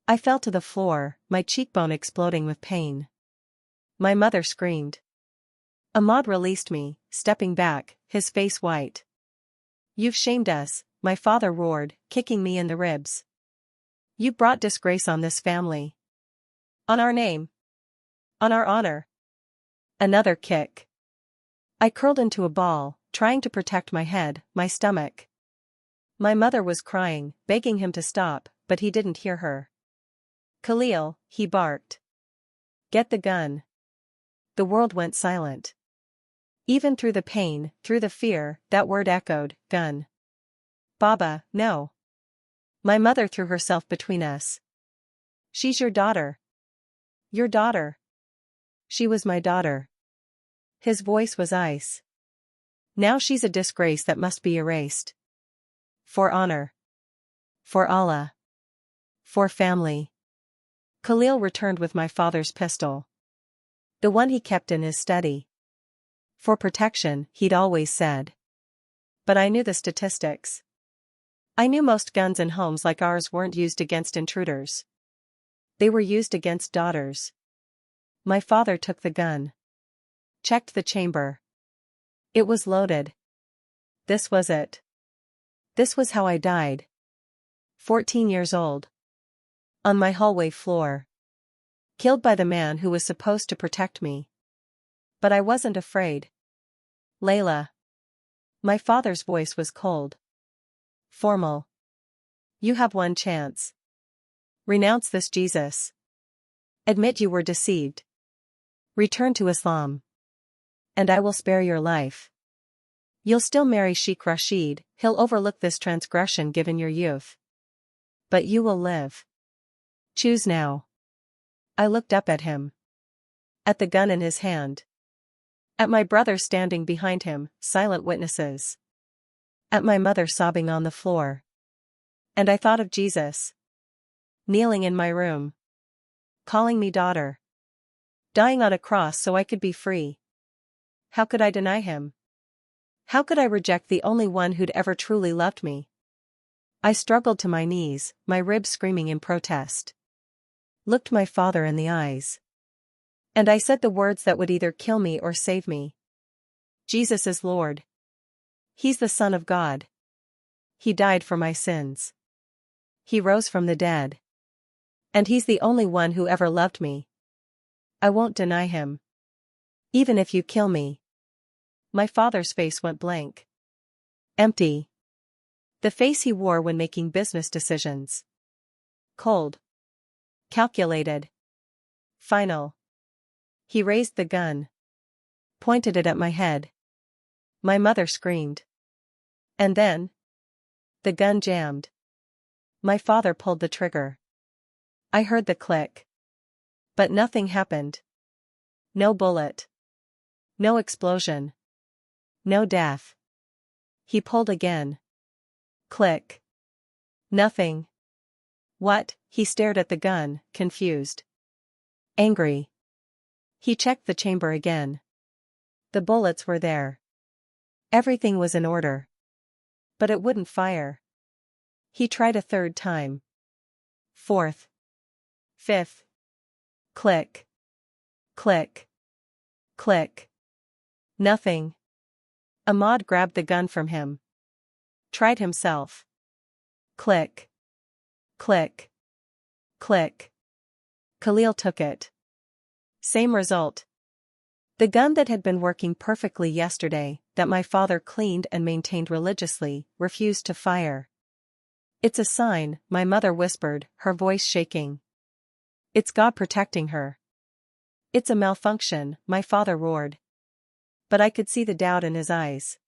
I fell to the floor, my cheekbone exploding with pain. My mother screamed. Ahmad released me, stepping back, his face white. "You've shamed us," my father roared, kicking me in the ribs. "You brought disgrace on this family. On our name. On our honor." Another kick. I curled into a ball, trying to protect my head, my stomach. My mother was crying, begging him to stop, but he didn't hear her. "Khalil," he barked. "Get the gun." The world went silent. Even through the pain, through the fear, that word echoed, "Gun." "Baba, no." My mother threw herself between us. "She's your daughter." "Your daughter." She was my daughter. His voice was ice. "Now she's a disgrace that must be erased. For honor. For Allah. For family." Khalil returned with my father's pistol. The one he kept in his study. For protection, he'd always said. But I knew the statistics. I knew most guns in homes like ours weren't used against intruders. They were used against daughters. My father took the gun. Checked the chamber. It was loaded. This was it. This was how I died. 14 years old. On my hallway floor. Killed by the man who was supposed to protect me. But I wasn't afraid. "Layla." My father's voice was cold. Formal. "You have one chance. Renounce this Jesus. Admit you were deceived. Return to Islam. And I will spare your life. You'll still marry Sheikh Rashid, he'll overlook this transgression given your youth. But you will live. Choose now." I looked up at him. At the gun in his hand. At my brother standing behind him, silent witnesses. At my mother sobbing on the floor. And I thought of Jesus. Kneeling in my room. Calling me daughter. Dying on a cross so I could be free. How could I deny him? How could I reject the only one who'd ever truly loved me? I struggled to my knees, my ribs screaming in protest. Looked my father in the eyes. And I said the words that would either kill me or save me. Jesus is Lord. He's the Son of God. He died for my sins. He rose from the dead. And he's the only one who ever loved me. I won't deny him. Even if you kill me. My father's face went blank. Empty. The face he wore when making business decisions. Cold. Calculated. Final. He raised the gun. Pointed it at my head. My mother screamed. And then, the gun jammed. My father pulled the trigger. I heard the click. But nothing happened. No bullet. No explosion. No death. He pulled again. Click. Nothing. What? He stared at the gun, confused. Angry. He checked the chamber again. The bullets were there. Everything was in order. But it wouldn't fire. He tried a 3rd time. 4th. 5th. Click. Click. Click. Nothing. Ahmad grabbed the gun from him. Tried himself. Click. Click. Click. Khalil took it. Same result. The gun that had been working perfectly yesterday, that my father cleaned and maintained religiously, refused to fire. It's a sign, my mother whispered, her voice shaking. It's God protecting her. It's a malfunction, my father roared. But I could see the doubt in his eyes.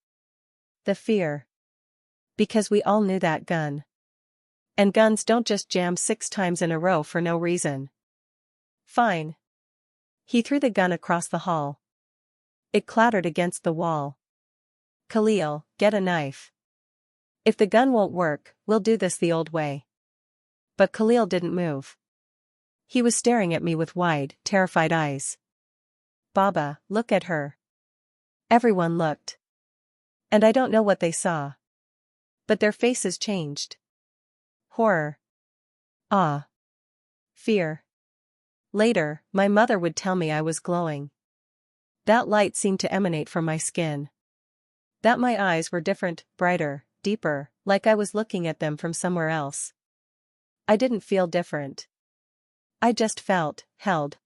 The fear. Because we all knew that gun. And guns don't just jam 6 times in a row for no reason. Fine. He threw the gun across the hall. It clattered against the wall. Khalil, get a knife. If the gun won't work, we'll do this the old way. But Khalil didn't move. He was staring at me with wide, terrified eyes. Baba, look at her. Everyone looked. And I don't know what they saw. But their faces changed. Horror. Awe. Fear. Later, my mother would tell me I was glowing. That light seemed to emanate from my skin. That my eyes were different, brighter, deeper, like I was looking at them from somewhere else. I didn't feel different. I just felt, held.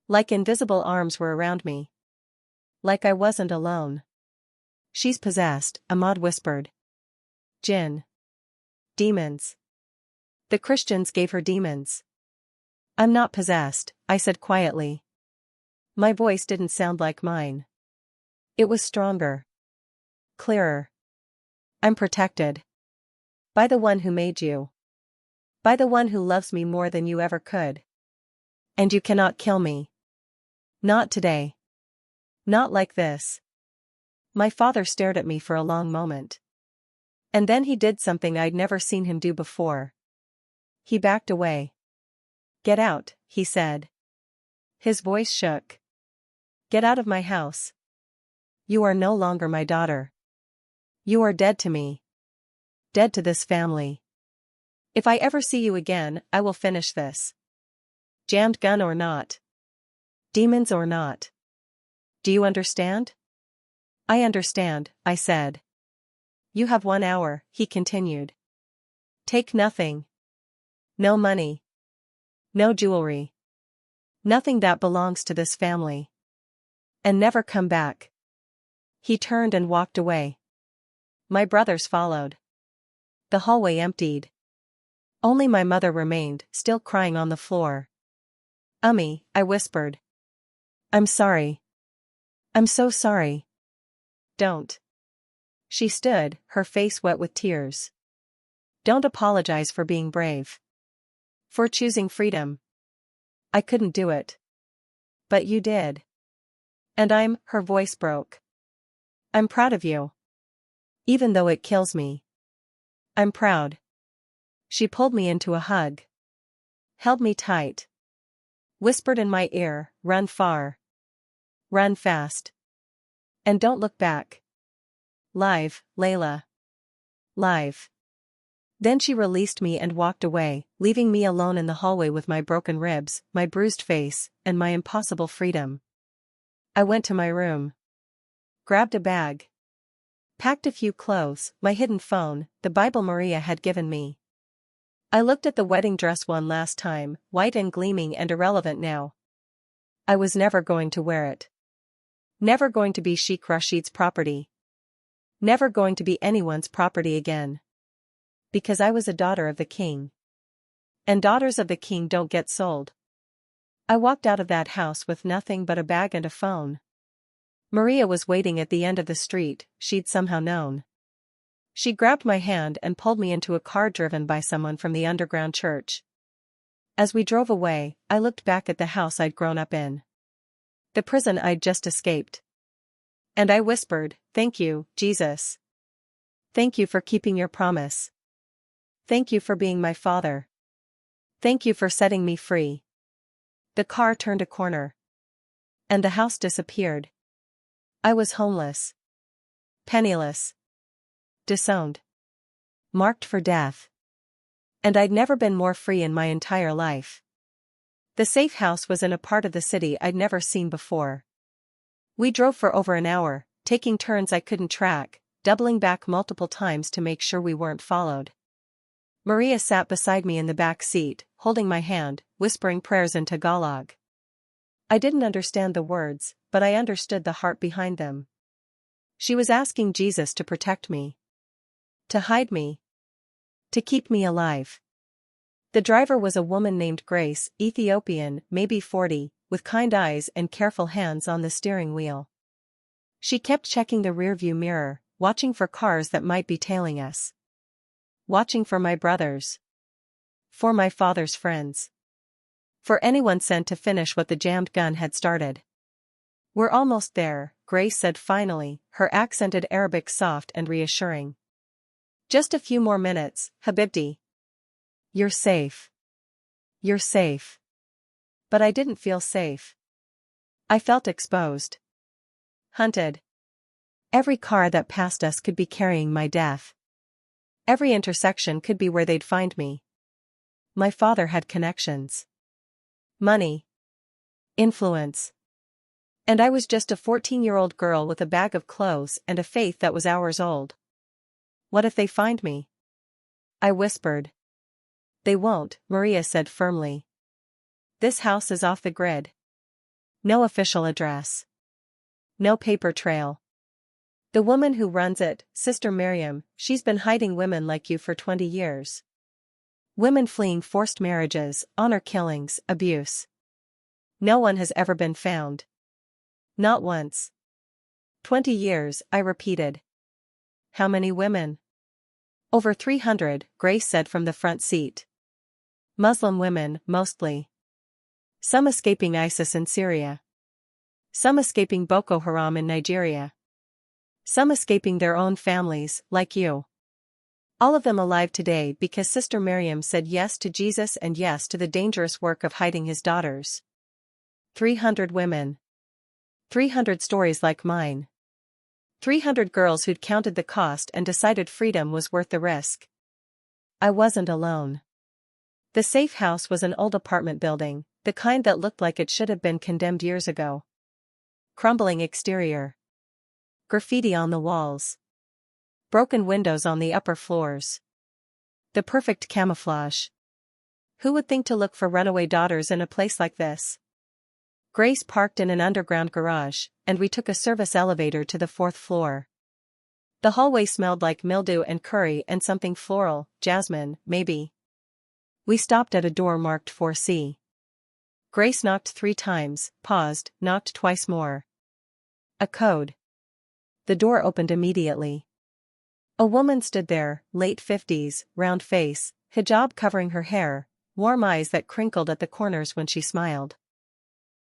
Like invisible arms were around me. Like I wasn't alone. She's possessed, Ahmad whispered. Jinn. Demons. The Christians gave her demons. I'm not possessed, I said quietly. My voice didn't sound like mine. It was stronger. Clearer. I'm protected. By the one who made you. By the one who loves me more than you ever could. And you cannot kill me. Not today. Not like this. My father stared at me for a long moment. And then he did something I'd never seen him do before. He backed away. Get out, he said. His voice shook. Get out of my house. You are no longer my daughter. You are dead to me. Dead to this family. If I ever see you again, I will finish this. Jammed gun or not. Demons or not. Do you understand? I understand, I said. You have 1 hour, he continued. Take nothing. No money. No jewelry. Nothing that belongs to this family. And never come back. He turned and walked away. My brothers followed. The hallway emptied. Only my mother remained, still crying on the floor. Ummi, I whispered. I'm sorry. I'm so sorry. Don't. She stood, her face wet with tears. Don't apologize for being brave. For choosing freedom. I couldn't do it. But you did. And her voice broke. I'm proud of you. Even though it kills me. I'm proud. She pulled me into a hug. Held me tight. Whispered in my ear, run far. Run fast. And don't look back. Live, Layla. Live. Then she released me and walked away, leaving me alone in the hallway with my broken ribs, my bruised face, and my impossible freedom. I went to my room. Grabbed a bag. Packed a few clothes, my hidden phone, the Bible Maria had given me. I looked at the wedding dress one last time, white and gleaming and irrelevant now. I was never going to wear it. Never going to be Sheikh Rashid's property. Never going to be anyone's property again. Because I was a daughter of the king. And daughters of the king don't get sold. I walked out of that house with nothing but a bag and a phone. Maria was waiting at the end of the street, she'd somehow known. She grabbed my hand and pulled me into a car driven by someone from the underground church. As we drove away, I looked back at the house I'd grown up in. The prison I'd just escaped. And I whispered, thank you, Jesus. Thank you for keeping your promise. Thank you for being my father. Thank you for setting me free. The car turned a corner. And the house disappeared. I was homeless. Penniless. Disowned. Marked for death. And I'd never been more free in my entire life. The safe house was in a part of the city I'd never seen before. We drove for over an hour, taking turns I couldn't track, doubling back multiple times to make sure we weren't followed. Maria sat beside me in the back seat, holding my hand, whispering prayers in Tagalog. I didn't understand the words, but I understood the heart behind them. She was asking Jesus to protect me, to hide me, to keep me alive. The driver was a woman named Grace, Ethiopian, maybe 40, with kind eyes and careful hands on the steering wheel. She kept checking the rearview mirror, watching for cars that might be tailing us. Watching for my brothers. For my father's friends. For anyone sent to finish what the jammed gun had started. "We're almost there," Grace said finally, her accented Arabic soft and reassuring. "Just a few more minutes, Habibti. You're safe. You're safe." But I didn't feel safe. I felt exposed. Hunted. Every car that passed us could be carrying my death. Every intersection could be where they'd find me. My father had connections. Money. Influence. And I was just a 14-year-old girl with a bag of clothes and a faith that was hours old. What if they find me? I whispered. "They won't," Maria said firmly. "This house is off the grid. No official address. No paper trail. The woman who runs it, Sister Miriam, she's been hiding women like you for 20 years. Women fleeing forced marriages, honor killings, abuse. No one has ever been found. Not once." 20 years, I repeated. "How many women?" "Over 300, Grace said from the front seat. Muslim women, mostly. Some escaping ISIS in Syria. Some escaping Boko Haram in Nigeria. Some escaping their own families, like you. All of them alive today because Sister Miriam said yes to Jesus and yes to the dangerous work of hiding his daughters. 300 women. 300 stories like mine. 300 girls who'd counted the cost and decided freedom was worth the risk. I wasn't alone. The safe house was an old apartment building, the kind that looked like it should have been condemned years ago. Crumbling exterior. Graffiti on the walls. Broken windows on the upper floors. The perfect camouflage. Who would think to look for runaway daughters in a place like this? Grace parked in an underground garage, and we took a service elevator to the 4th floor. The hallway smelled like mildew and curry and something floral, jasmine, maybe. We stopped at a door marked 4C. Grace knocked 3 times, paused, knocked twice more. A code. The door opened immediately. A woman stood there, late 50s, round face, hijab covering her hair, warm eyes that crinkled at the corners when she smiled.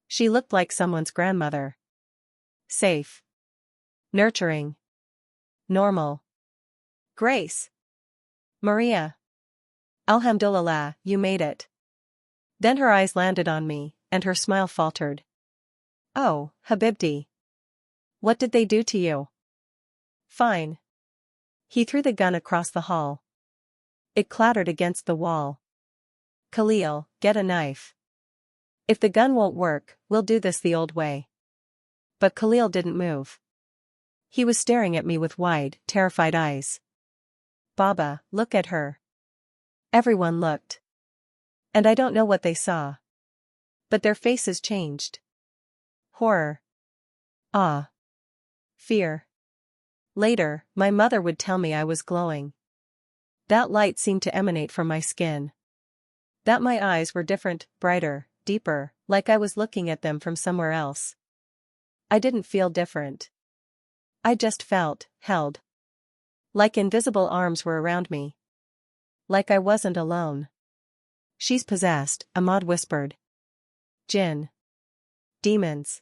She looked like someone's grandmother. Safe. Nurturing. Normal. "Grace. Maria. Alhamdulillah, you made it." Then her eyes landed on me, and her smile faltered. "Oh, Habibti. What did they do to you?" "Fine." He threw the gun across the hall. It clattered against the wall. "Khalil, get a knife. If the gun won't work, we'll do this the old way." But Khalil didn't move. He was staring at me with wide, terrified eyes. "Baba, look at her." Everyone looked. And I don't know what they saw. But their faces changed. Horror. Awe. Fear. Later, my mother would tell me I was glowing. That light seemed to emanate from my skin. That my eyes were different, brighter, deeper, like I was looking at them from somewhere else. I didn't feel different. I just felt, held. Like invisible arms were around me. Like I wasn't alone. "She's possessed," Ahmad whispered. "Jinn. Demons.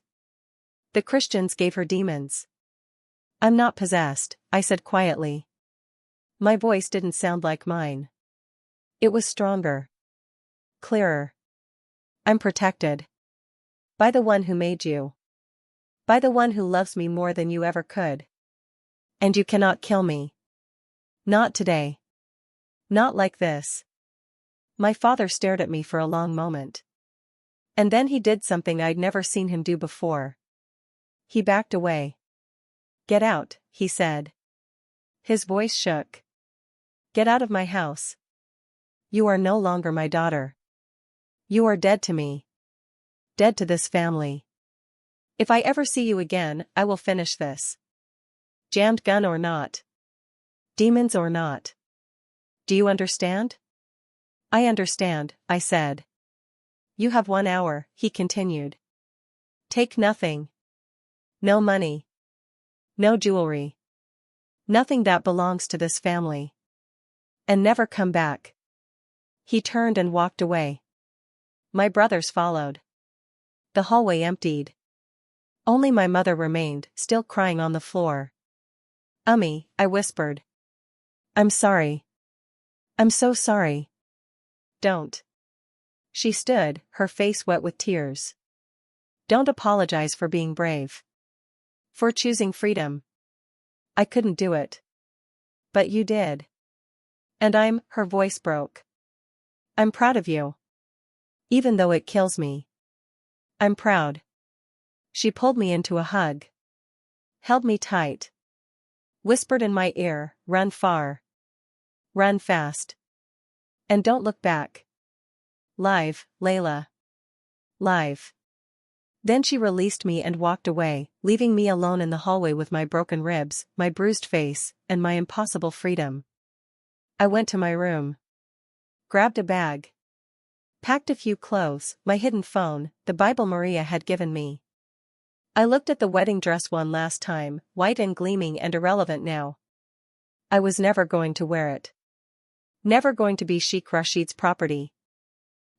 The Christians gave her demons." "I'm not possessed," I said quietly. My voice didn't sound like mine. It was stronger. Clearer. "I'm protected. By the one who made you. By the one who loves me more than you ever could. And you cannot kill me. Not today. Not like this." My father stared at me for a long moment. And then he did something I'd never seen him do before. He backed away. "Get out," he said. His voice shook. "Get out of my house. You are no longer my daughter. You are dead to me. Dead to this family. If I ever see you again, I will finish this. Jammed gun or not. Demons or not. Do you understand? I understand, I said. You have 1 hour, he continued. Take nothing. No money. No jewelry. Nothing that belongs to this family. And never come back. He turned and walked away. My brothers followed. The hallway emptied. Only my mother remained, still crying on the floor. Ummy, I whispered. I'm sorry. I'm so sorry. Don't. She stood, her face wet with tears. Don't apologize for being brave. For choosing freedom. I couldn't do it. But you did. And her voice broke. I'm proud of you. Even though it kills me. I'm proud. She pulled me into a hug. Held me tight. Whispered in my ear, run far. Run fast. And don't look back. Live, Layla. Live. Then she released me and walked away, leaving me alone in the hallway with my broken ribs, my bruised face, and my impossible freedom. I went to my room. Grabbed a bag. Packed a few clothes, my hidden phone, the Bible Maria had given me. I looked at the wedding dress one last time, white and gleaming and irrelevant now. I was never going to wear it. Never going to be Sheikh Rashid's property.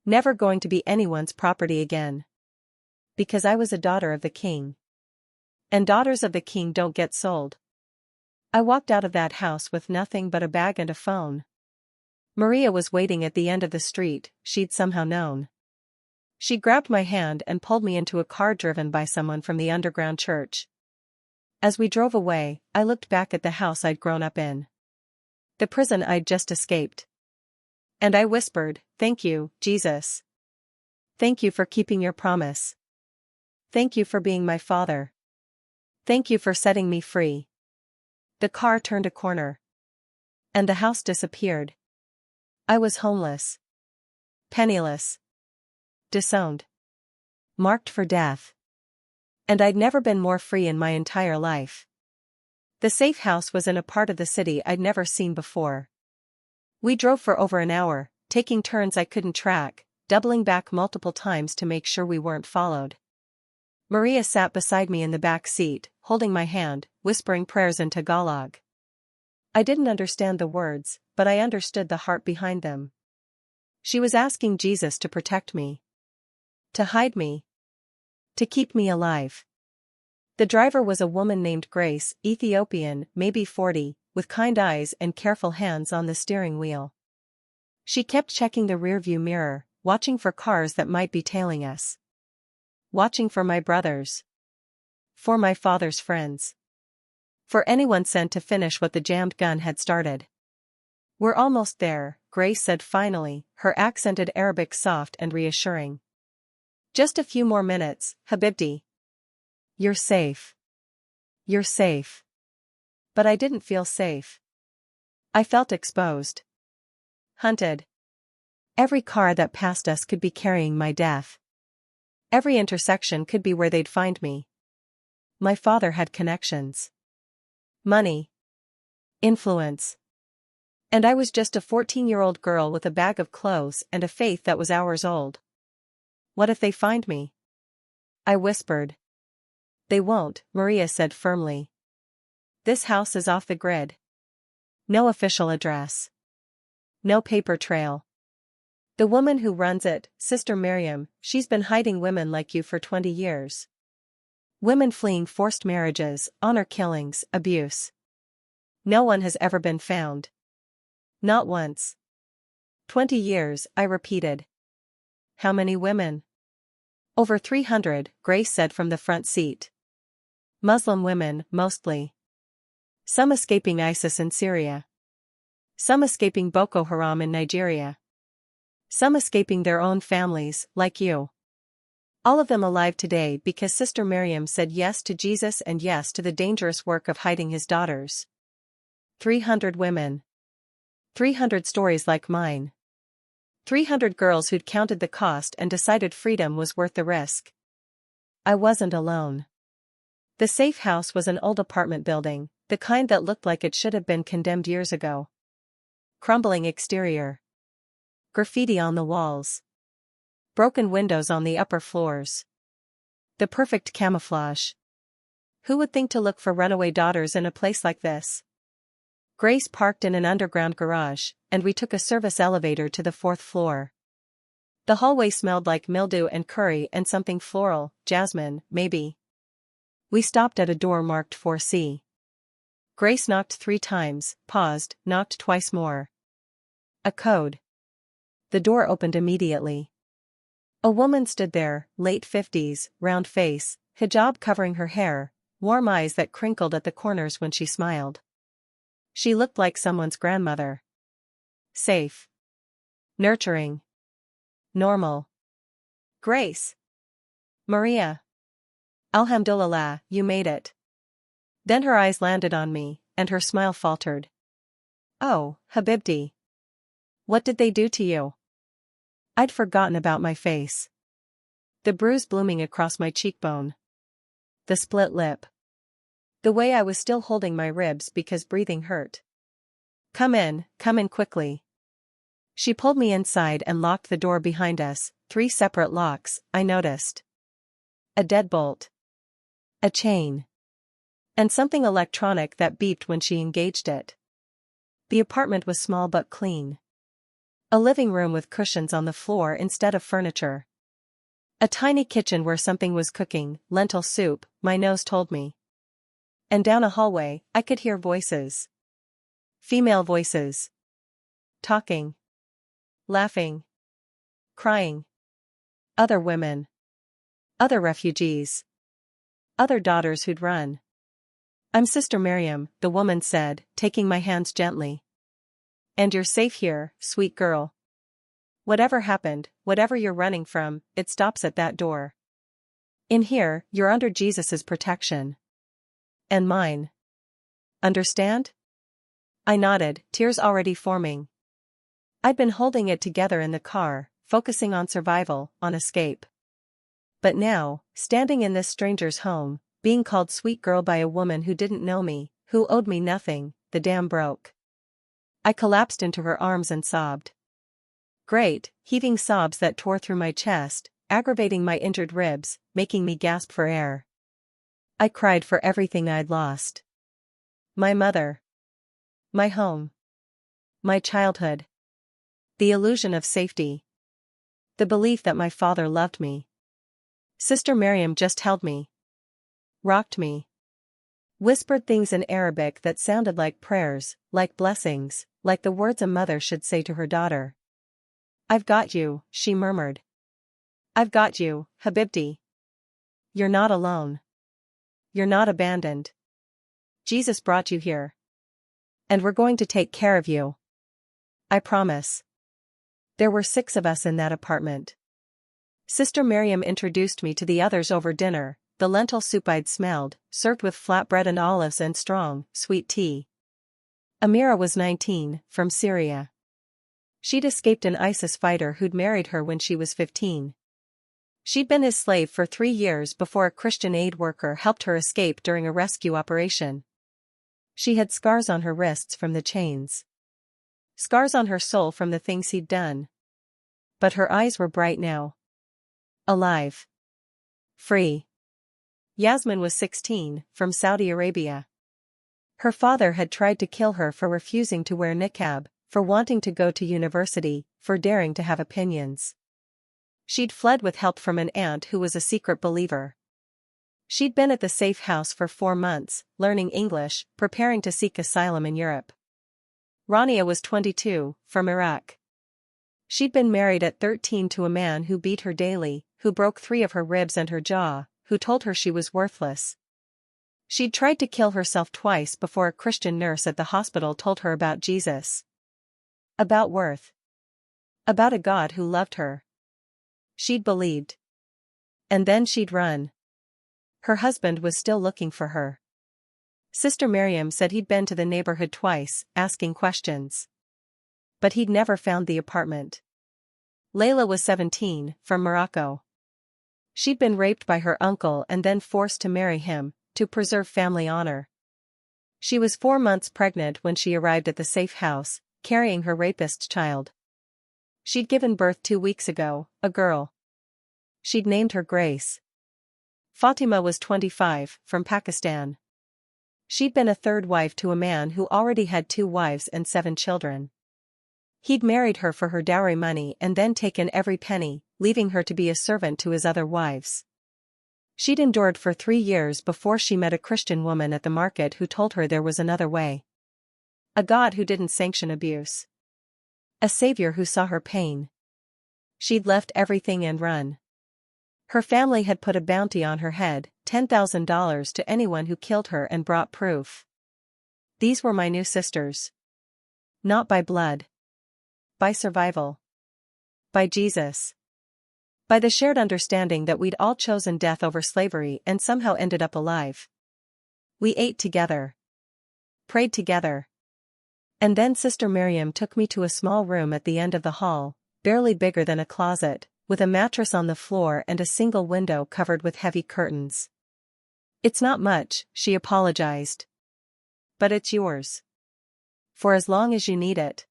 Never going to be anyone's property again. Because I was a daughter of the king. And daughters of the king don't get sold. I walked out of that house with nothing but a bag and a phone. Maria was waiting at the end of the street, she'd somehow known. She grabbed my hand and pulled me into a car driven by someone from the underground church. As we drove away, I looked back at the house I'd grown up in. The prison I'd just escaped. And I whispered, thank you, Jesus. Thank you for keeping your promise. Thank you for being my father. Thank you for setting me free. The car turned a corner. And the house disappeared. I was homeless. Penniless. Disowned. Marked for death. And I'd never been more free in my entire life. The safe house was in a part of the city I'd never seen before. We drove for over an hour, taking turns I couldn't track, doubling back multiple times to make sure we weren't followed. Maria sat beside me in the back seat, holding my hand, whispering prayers in Tagalog. I didn't understand the words, but I understood the heart behind them. She was asking Jesus to protect me. To hide me. To keep me alive. The driver was a woman named Grace, Ethiopian, maybe 40, with kind eyes and careful hands on the steering wheel. She kept checking the rearview mirror, watching for cars that might be tailing us. Watching for my brothers. For my father's friends. For anyone sent to finish what the jammed gun had started. We're almost there, Grace said finally, her accented Arabic soft and reassuring. Just a few more minutes, Habibti. You're safe. You're safe. But I didn't feel safe. I felt exposed. Hunted. Every car that passed us could be carrying my death. Every intersection could be where they'd find me. My father had connections. Money. Influence. And I was just a 14-year-old girl with a bag of clothes and a faith that was hours old. What if they find me? I whispered. They won't, Maria said firmly. This house is off the grid. No official address. No paper trail. The woman who runs it, Sister Miriam, she's been hiding women like you for 20 years. Women fleeing forced marriages, honor killings, abuse. No one has ever been found. Not once. 20 years, I repeated. How many women? Over 300, Grace said from the front seat. Muslim women, mostly. Some escaping ISIS in Syria. Some escaping Boko Haram in Nigeria. Some escaping their own families, like you. All of them alive today because Sister Miriam said yes to Jesus and yes to the dangerous work of hiding his daughters. 300 women. 300 stories like mine. 300 girls who'd counted the cost and decided freedom was worth the risk. I wasn't alone. The safe house was an old apartment building, the kind that looked like it should have been condemned years ago. Crumbling exterior. Graffiti on the walls. Broken windows on the upper floors. The perfect camouflage. Who would think to look for runaway daughters in a place like this? Grace parked in an underground garage, and we took a service elevator to the 4th floor. The hallway smelled like mildew and curry and something floral, jasmine, maybe. We stopped at a door marked 4C. Grace knocked 3 times, paused, knocked twice more. A code. The door opened immediately. A woman stood there, late 50s, round face, hijab covering her hair, warm eyes that crinkled at the corners when she smiled. She looked like someone's grandmother. Safe. Nurturing. Normal. Grace. Maria. Alhamdulillah, you made it. Then her eyes landed on me, and her smile faltered. Oh, Habibti. What did they do to you? I'd forgotten about my face. The bruise blooming across my cheekbone. The split lip. The way I was still holding my ribs because breathing hurt. Come in quickly. She pulled me inside and locked the door behind us, 3 separate locks, I noticed. A deadbolt. A chain. And something electronic that beeped when she engaged it. The apartment was small but clean. A living room with cushions on the floor instead of furniture. A tiny kitchen where something was cooking, lentil soup, my nose told me. And down a hallway, I could hear voices. Female voices. Talking. Laughing. Crying. Other women. Other refugees. Other daughters who'd run. I'm Sister Miriam, the woman said, taking my hands gently. And you're safe here, sweet girl. Whatever happened, whatever you're running from, it stops at that door. In here, you're under Jesus's protection. And mine. Understand? I nodded, tears already forming. I'd been holding it together in the car, focusing on survival, on escape. But now, standing in this stranger's home, being called sweet girl by a woman who didn't know me, who owed me nothing, the dam broke. I collapsed into her arms and sobbed. Great, heaving sobs that tore through my chest, aggravating my injured ribs, making me gasp for air. I cried for everything I'd lost. My mother. My home. My childhood. The illusion of safety. The belief that my father loved me. Sister Miriam just held me. Rocked me. Whispered things in Arabic that sounded like prayers, like blessings, like the words a mother should say to her daughter. I've got you, she murmured. I've got you, Habibti. You're not alone. You're not abandoned. Jesus brought you here. And we're going to take care of you. I promise. There were 6 of us in that apartment. Sister Miriam introduced me to the others over dinner, the lentil soup I'd smelled, served with flatbread and olives and strong, sweet tea. Amira was 19, from Syria. She'd escaped an ISIS fighter who'd married her when she was 15. She'd been his slave for 3 years before a Christian aid worker helped her escape during a rescue operation. She had scars on her wrists from the chains. Scars on her soul from the things he'd done. But her eyes were bright now. Alive. Free. Yasmin was 16, from Saudi Arabia. Her father had tried to kill her for refusing to wear niqab, for wanting to go to university, for daring to have opinions. She'd fled with help from an aunt who was a secret believer. She'd been at the safe house for 4 months, learning English, preparing to seek asylum in Europe. Rania was 22, from Iraq. She'd been married at 13 to a man who beat her daily, who broke 3 of her ribs and her jaw, who told her she was worthless. She'd tried to kill herself twice before a Christian nurse at the hospital told her about Jesus. About worth. About a God who loved her. She'd believed. And then she'd run. Her husband was still looking for her. Sister Miriam said he'd been to the neighborhood twice, asking questions. But he'd never found the apartment. Layla was 17, from Morocco. She'd been raped by her uncle and then forced to marry him, to preserve family honor. She was 4 months pregnant when she arrived at the safe house, carrying her rapist's child. She'd given birth 2 weeks ago, a girl. She'd named her Grace. Fatima was 25, from Pakistan. She'd been a third wife to a man who already had 2 wives and 7 children. He'd married her for her dowry money and then taken every penny, leaving her to be a servant to his other wives. She'd endured for 3 years before she met a Christian woman at the market who told her there was another way. A God who didn't sanction abuse. A savior who saw her pain. She'd left everything and run. Her family had put a bounty on her head, $10,000 to anyone who killed her and brought proof. These were my new sisters. Not by blood. By survival. By Jesus. By the shared understanding that we'd all chosen death over slavery and somehow ended up alive. We ate together. Prayed together. And then Sister Miriam took me to a small room at the end of the hall, barely bigger than a closet, with a mattress on the floor and a single window covered with heavy curtains. "It's not much," she apologized. "But it's yours. For as long as you need it."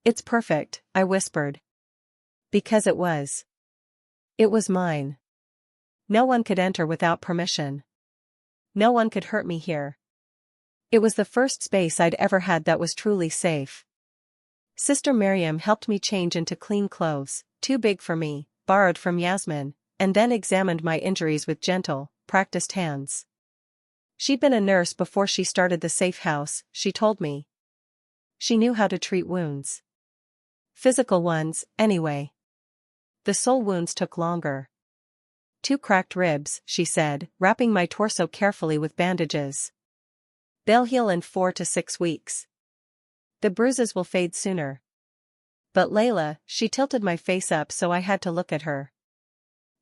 "It's perfect," I whispered. Because it was. It was mine. No one could enter without permission. No one could hurt me here. It was the first space I'd ever had that was truly safe. Sister Miriam helped me change into clean clothes, too big for me, borrowed from Yasmin, and then examined my injuries with gentle, practiced hands. She'd been a nurse before she started the safe house, she told me. She knew how to treat wounds. Physical ones, anyway. The soul wounds took longer. 2 cracked ribs, she said, wrapping my torso carefully with bandages. They'll heal in 4 to 6 weeks. The bruises will fade sooner. But Layla, she tilted my face up so I had to look at her.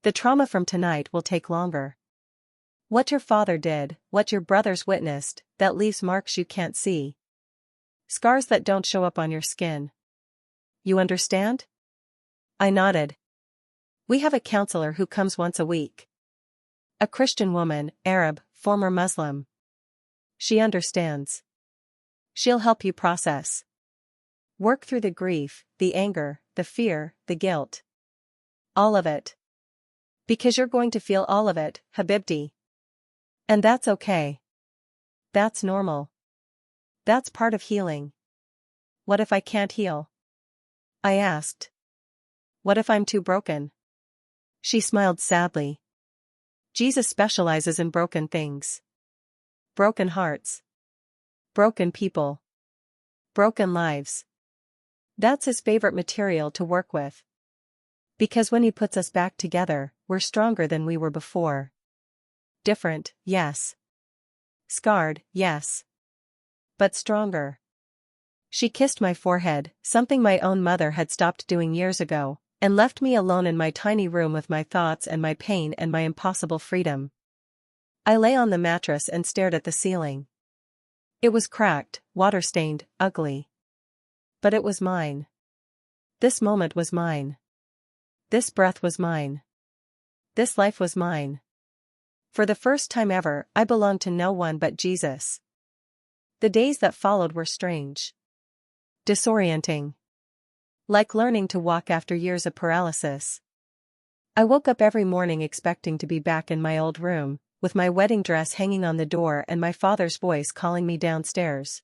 The trauma from tonight will take longer. What your father did, what your brothers witnessed, that leaves marks you can't see. Scars that don't show up on your skin. You understand? I nodded. We have a counselor who comes once a week. A Christian woman, Arab, former Muslim. She understands. She'll help you process. Work through the grief, the anger, the fear, the guilt. All of it. Because you're going to feel all of it, Habibti. And that's okay. That's normal. That's part of healing. What if I can't heal? I asked. What if I'm too broken? She smiled sadly. Jesus specializes in broken things. Broken hearts. Broken people. Broken lives. That's his favorite material to work with. Because when he puts us back together, we're stronger than we were before. Different, yes. Scarred, yes. But stronger. She kissed my forehead, something my own mother had stopped doing years ago, and left me alone in my tiny room with my thoughts and my pain and my impossible freedom. I lay on the mattress and stared at the ceiling. It was cracked, water-stained, ugly. But it was mine. This moment was mine. This breath was mine. This life was mine. For the first time ever, I belonged to no one but Jesus. The days that followed were strange. Disorienting. Like learning to walk after years of paralysis. I woke up every morning expecting to be back in my old room, with my wedding dress hanging on the door and my father's voice calling me downstairs.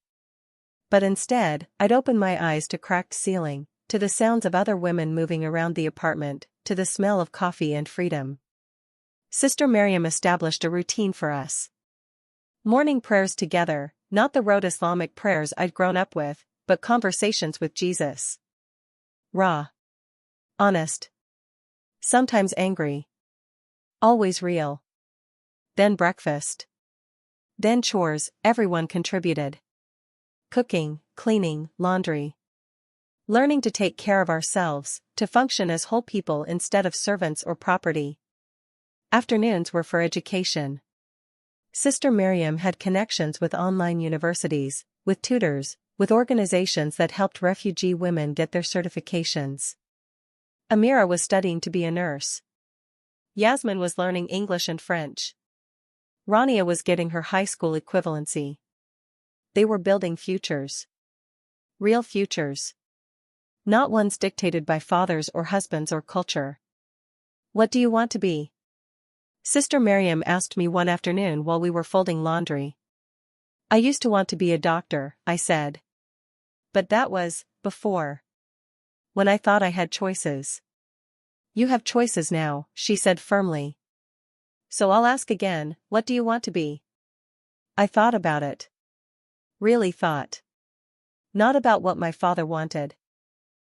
But instead, I'd open my eyes to cracked ceiling, to the sounds of other women moving around the apartment, to the smell of coffee and freedom. Sister Miriam established a routine for us. Morning prayers together, not the rote Islamic prayers I'd grown up with, but conversations with Jesus. Raw. Honest. Sometimes angry. Always real. Then breakfast. Then chores, everyone contributed. Cooking, cleaning, laundry. Learning to take care of ourselves, to function as whole people instead of servants or property. Afternoons were for education. Sister Miriam had connections with online universities, with tutors, with organizations that helped refugee women get their certifications. Amira was studying to be a nurse. Yasmin was learning English and French. Rania was getting her high school equivalency. They were building futures. Real futures. Not ones dictated by fathers or husbands or culture. What do you want to be? Sister Miriam asked me one afternoon while we were folding laundry. I used to want to be a doctor, I said. But that was before. When I thought I had choices. You have choices now, she said firmly. So I'll ask again, what do you want to be? I thought about it. Really thought. Not about what my father wanted.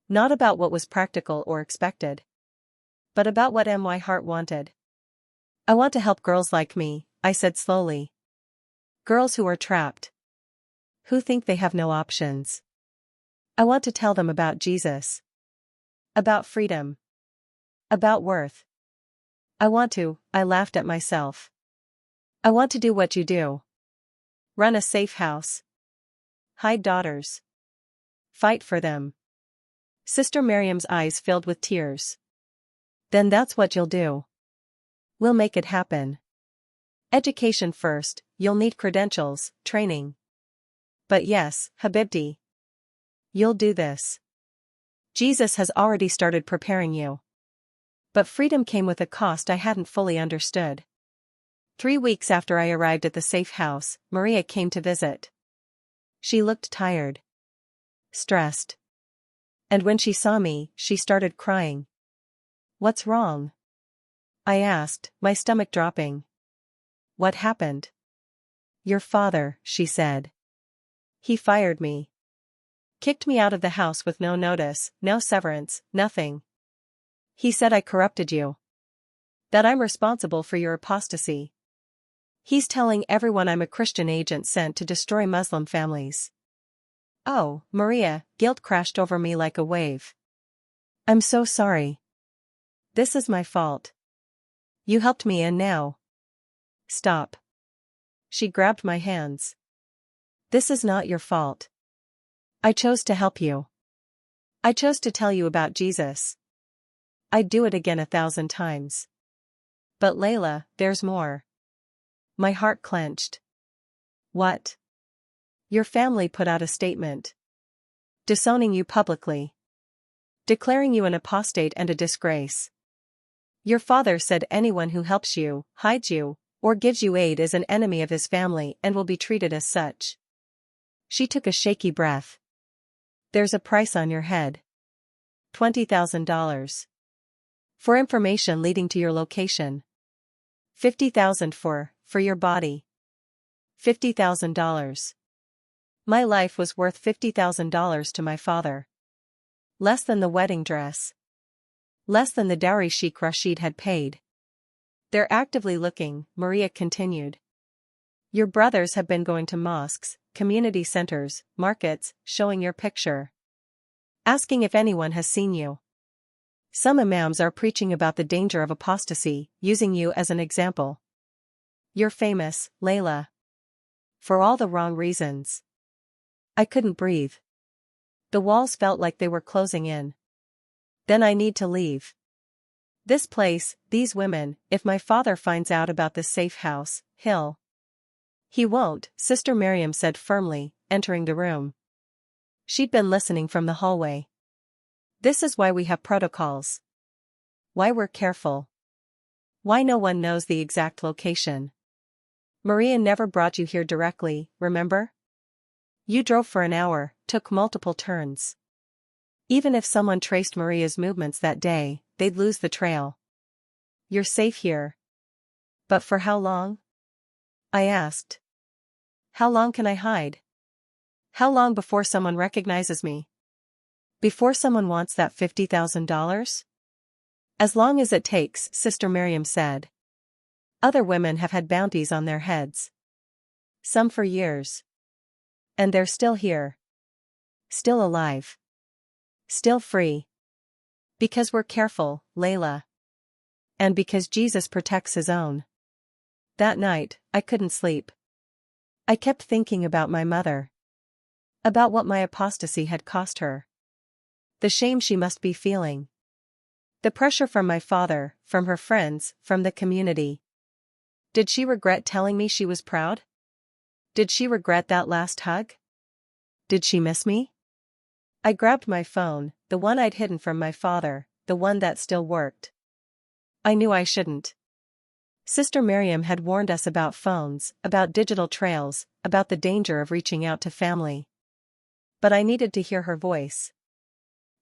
Not about what was practical or expected. But about what my heart wanted. I want to help girls like me, I said slowly. Girls who are trapped. Who think they have no options. I want to tell them about Jesus. About freedom. About worth. I laughed at myself. I want to do what you do. Run a safe house. Hide daughters. Fight for them. Sister Miriam's eyes filled with tears. Then that's what you'll do. We'll make it happen. Education first, you'll need credentials, training. But yes, Habibti. You'll do this. Jesus has already started preparing you. But freedom came with a cost I hadn't fully understood. 3 weeks after I arrived at the safe house, Maria came to visit. She looked tired. Stressed. And when she saw me, she started crying. What's wrong? I asked, my stomach dropping. What happened? Your father, she said. He fired me. Kicked me out of the house with no notice, no severance, nothing. He said I corrupted you. That I'm responsible for your apostasy. He's telling everyone I'm a Christian agent sent to destroy Muslim families. Oh, Maria, guilt crashed over me like a wave. I'm so sorry. This is my fault. You helped me and now. Stop. She grabbed my hands. This is not your fault. I chose to help you. I chose to tell you about Jesus. I'd do it again 1,000 times. But Layla, there's more. My heart clenched. What? Your family put out a statement. Disowning you publicly. Declaring you an apostate and a disgrace. Your father said anyone who helps you, hides you, or gives you aid is an enemy of his family and will be treated as such. She took a shaky breath. There's a price on your head. $20,000. For information leading to your location. $50,000 for your body. $50,000. My life was worth $50,000 to my father. Less than the wedding dress. Less than the dowry Sheikh Rashid had paid. They're actively looking, Maria continued. Your brothers have been going to mosques, community centers, markets, showing your picture. Asking if anyone has seen you. Some imams are preaching about the danger of apostasy, using you as an example. You're famous, Layla. For all the wrong reasons. I couldn't breathe. The walls felt like they were closing in. Then I need to leave. This place, these women, if my father finds out about this safe house, he'll. He won't, Sister Miriam said firmly, entering the room. She'd been listening from the hallway. This is why we have protocols. Why we're careful. Why no one knows the exact location. Maria never brought you here directly, remember? You drove for an hour, took multiple turns. Even if someone traced Maria's movements that day, they'd lose the trail. You're safe here. But for how long? I asked. How long can I hide? How long before someone recognizes me? Before someone wants that $50,000? As long as it takes, Sister Miriam said. Other women have had bounties on their heads. Some for years. And they're still here. Still alive. Still free. Because we're careful, Layla. And because Jesus protects his own. That night, I couldn't sleep. I kept thinking about my mother. About what my apostasy had cost her. The shame she must be feeling. The pressure from my father, from her friends, from the community. Did she regret telling me she was proud? Did she regret that last hug? Did she miss me? I grabbed my phone, the one I'd hidden from my father, the one that still worked. I knew I shouldn't. Sister Miriam had warned us about phones, about digital trails, about the danger of reaching out to family. But I needed to hear her voice.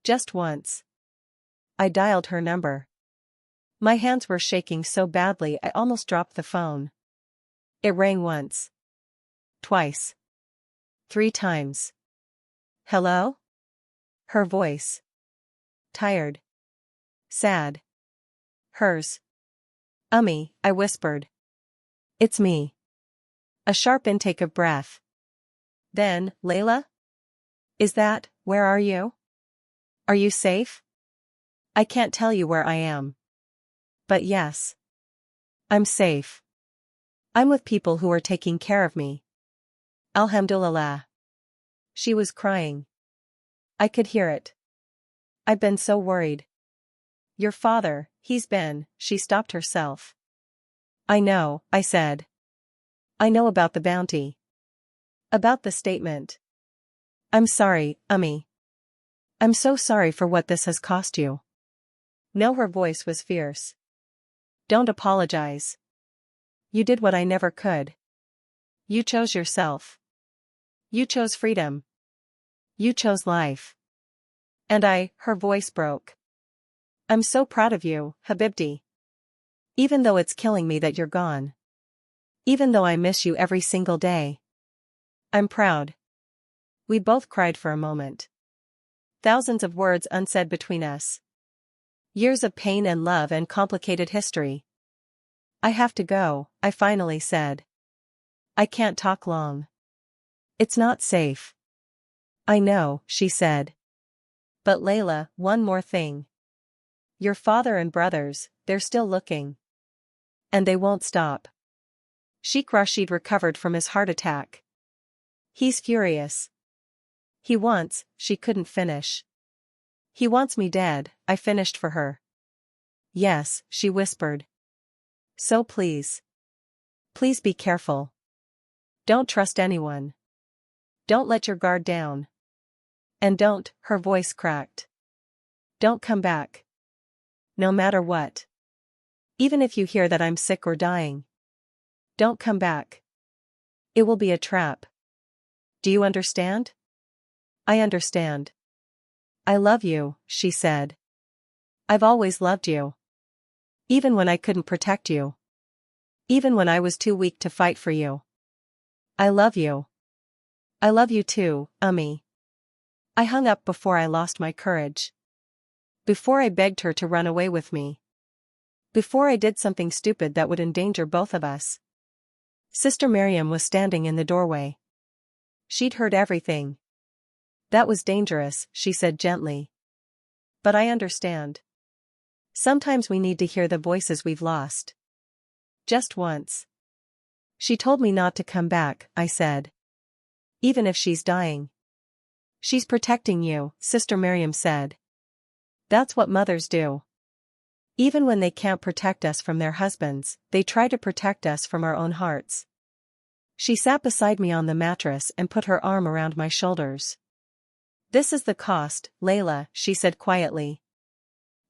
Just once. I dialed her number. My hands were shaking so badly I almost dropped the phone. It rang once. Twice. 3 times. Hello? Her voice. Tired. Sad. Hers. I whispered. It's me. A sharp intake of breath. Then, Layla? Where are you? Are you safe? I can't tell you where I am. But yes. I'm safe. I'm with people who are taking care of me. Alhamdulillah. She was crying. I could hear it. I've been so worried. Your father, she stopped herself. I know, I said. I know about the bounty. About the statement. I'm sorry, Ummi. I'm so sorry for what this has cost you. No, her voice was fierce. Don't apologize. You did what I never could. You chose yourself. You chose freedom. You chose life. And her voice broke. I'm so proud of you, Habibti. Even though it's killing me that you're gone. Even though I miss you every single day. I'm proud. We both cried for a moment. Thousands of words unsaid between us. Years of pain and love and complicated history. I have to go, I finally said. I can't talk long. It's not safe. I know, she said. But Layla, one more thing. Your father and brothers, they're still looking. And they won't stop. Sheikh Rashid recovered from his heart attack. He's furious. He wants, she couldn't finish. He wants me dead, I finished for her. Yes, she whispered. So please. Please be careful. Don't trust anyone. Don't let your guard down. And don't, her voice cracked. Don't come back. No matter what. Even if you hear that I'm sick or dying. Don't come back. It will be a trap. Do you understand? I understand. I love you, she said. I've always loved you. Even when I couldn't protect you. Even when I was too weak to fight for you. I love you. I love you too, Ummi. I hung up before I lost my courage. Before I begged her to run away with me. Before I did something stupid that would endanger both of us. Sister Miriam was standing in the doorway. She'd heard everything. That was dangerous, she said gently. But I understand. Sometimes we need to hear the voices we've lost. Just once. She told me not to come back, I said. Even if she's dying. She's protecting you, Sister Miriam said. That's what mothers do. Even when they can't protect us from their husbands, they try to protect us from our own hearts. She sat beside me on the mattress and put her arm around my shoulders. This is the cost, Layla, she said quietly.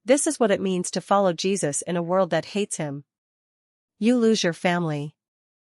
This is what it means to follow Jesus in a world that hates him. You lose your family.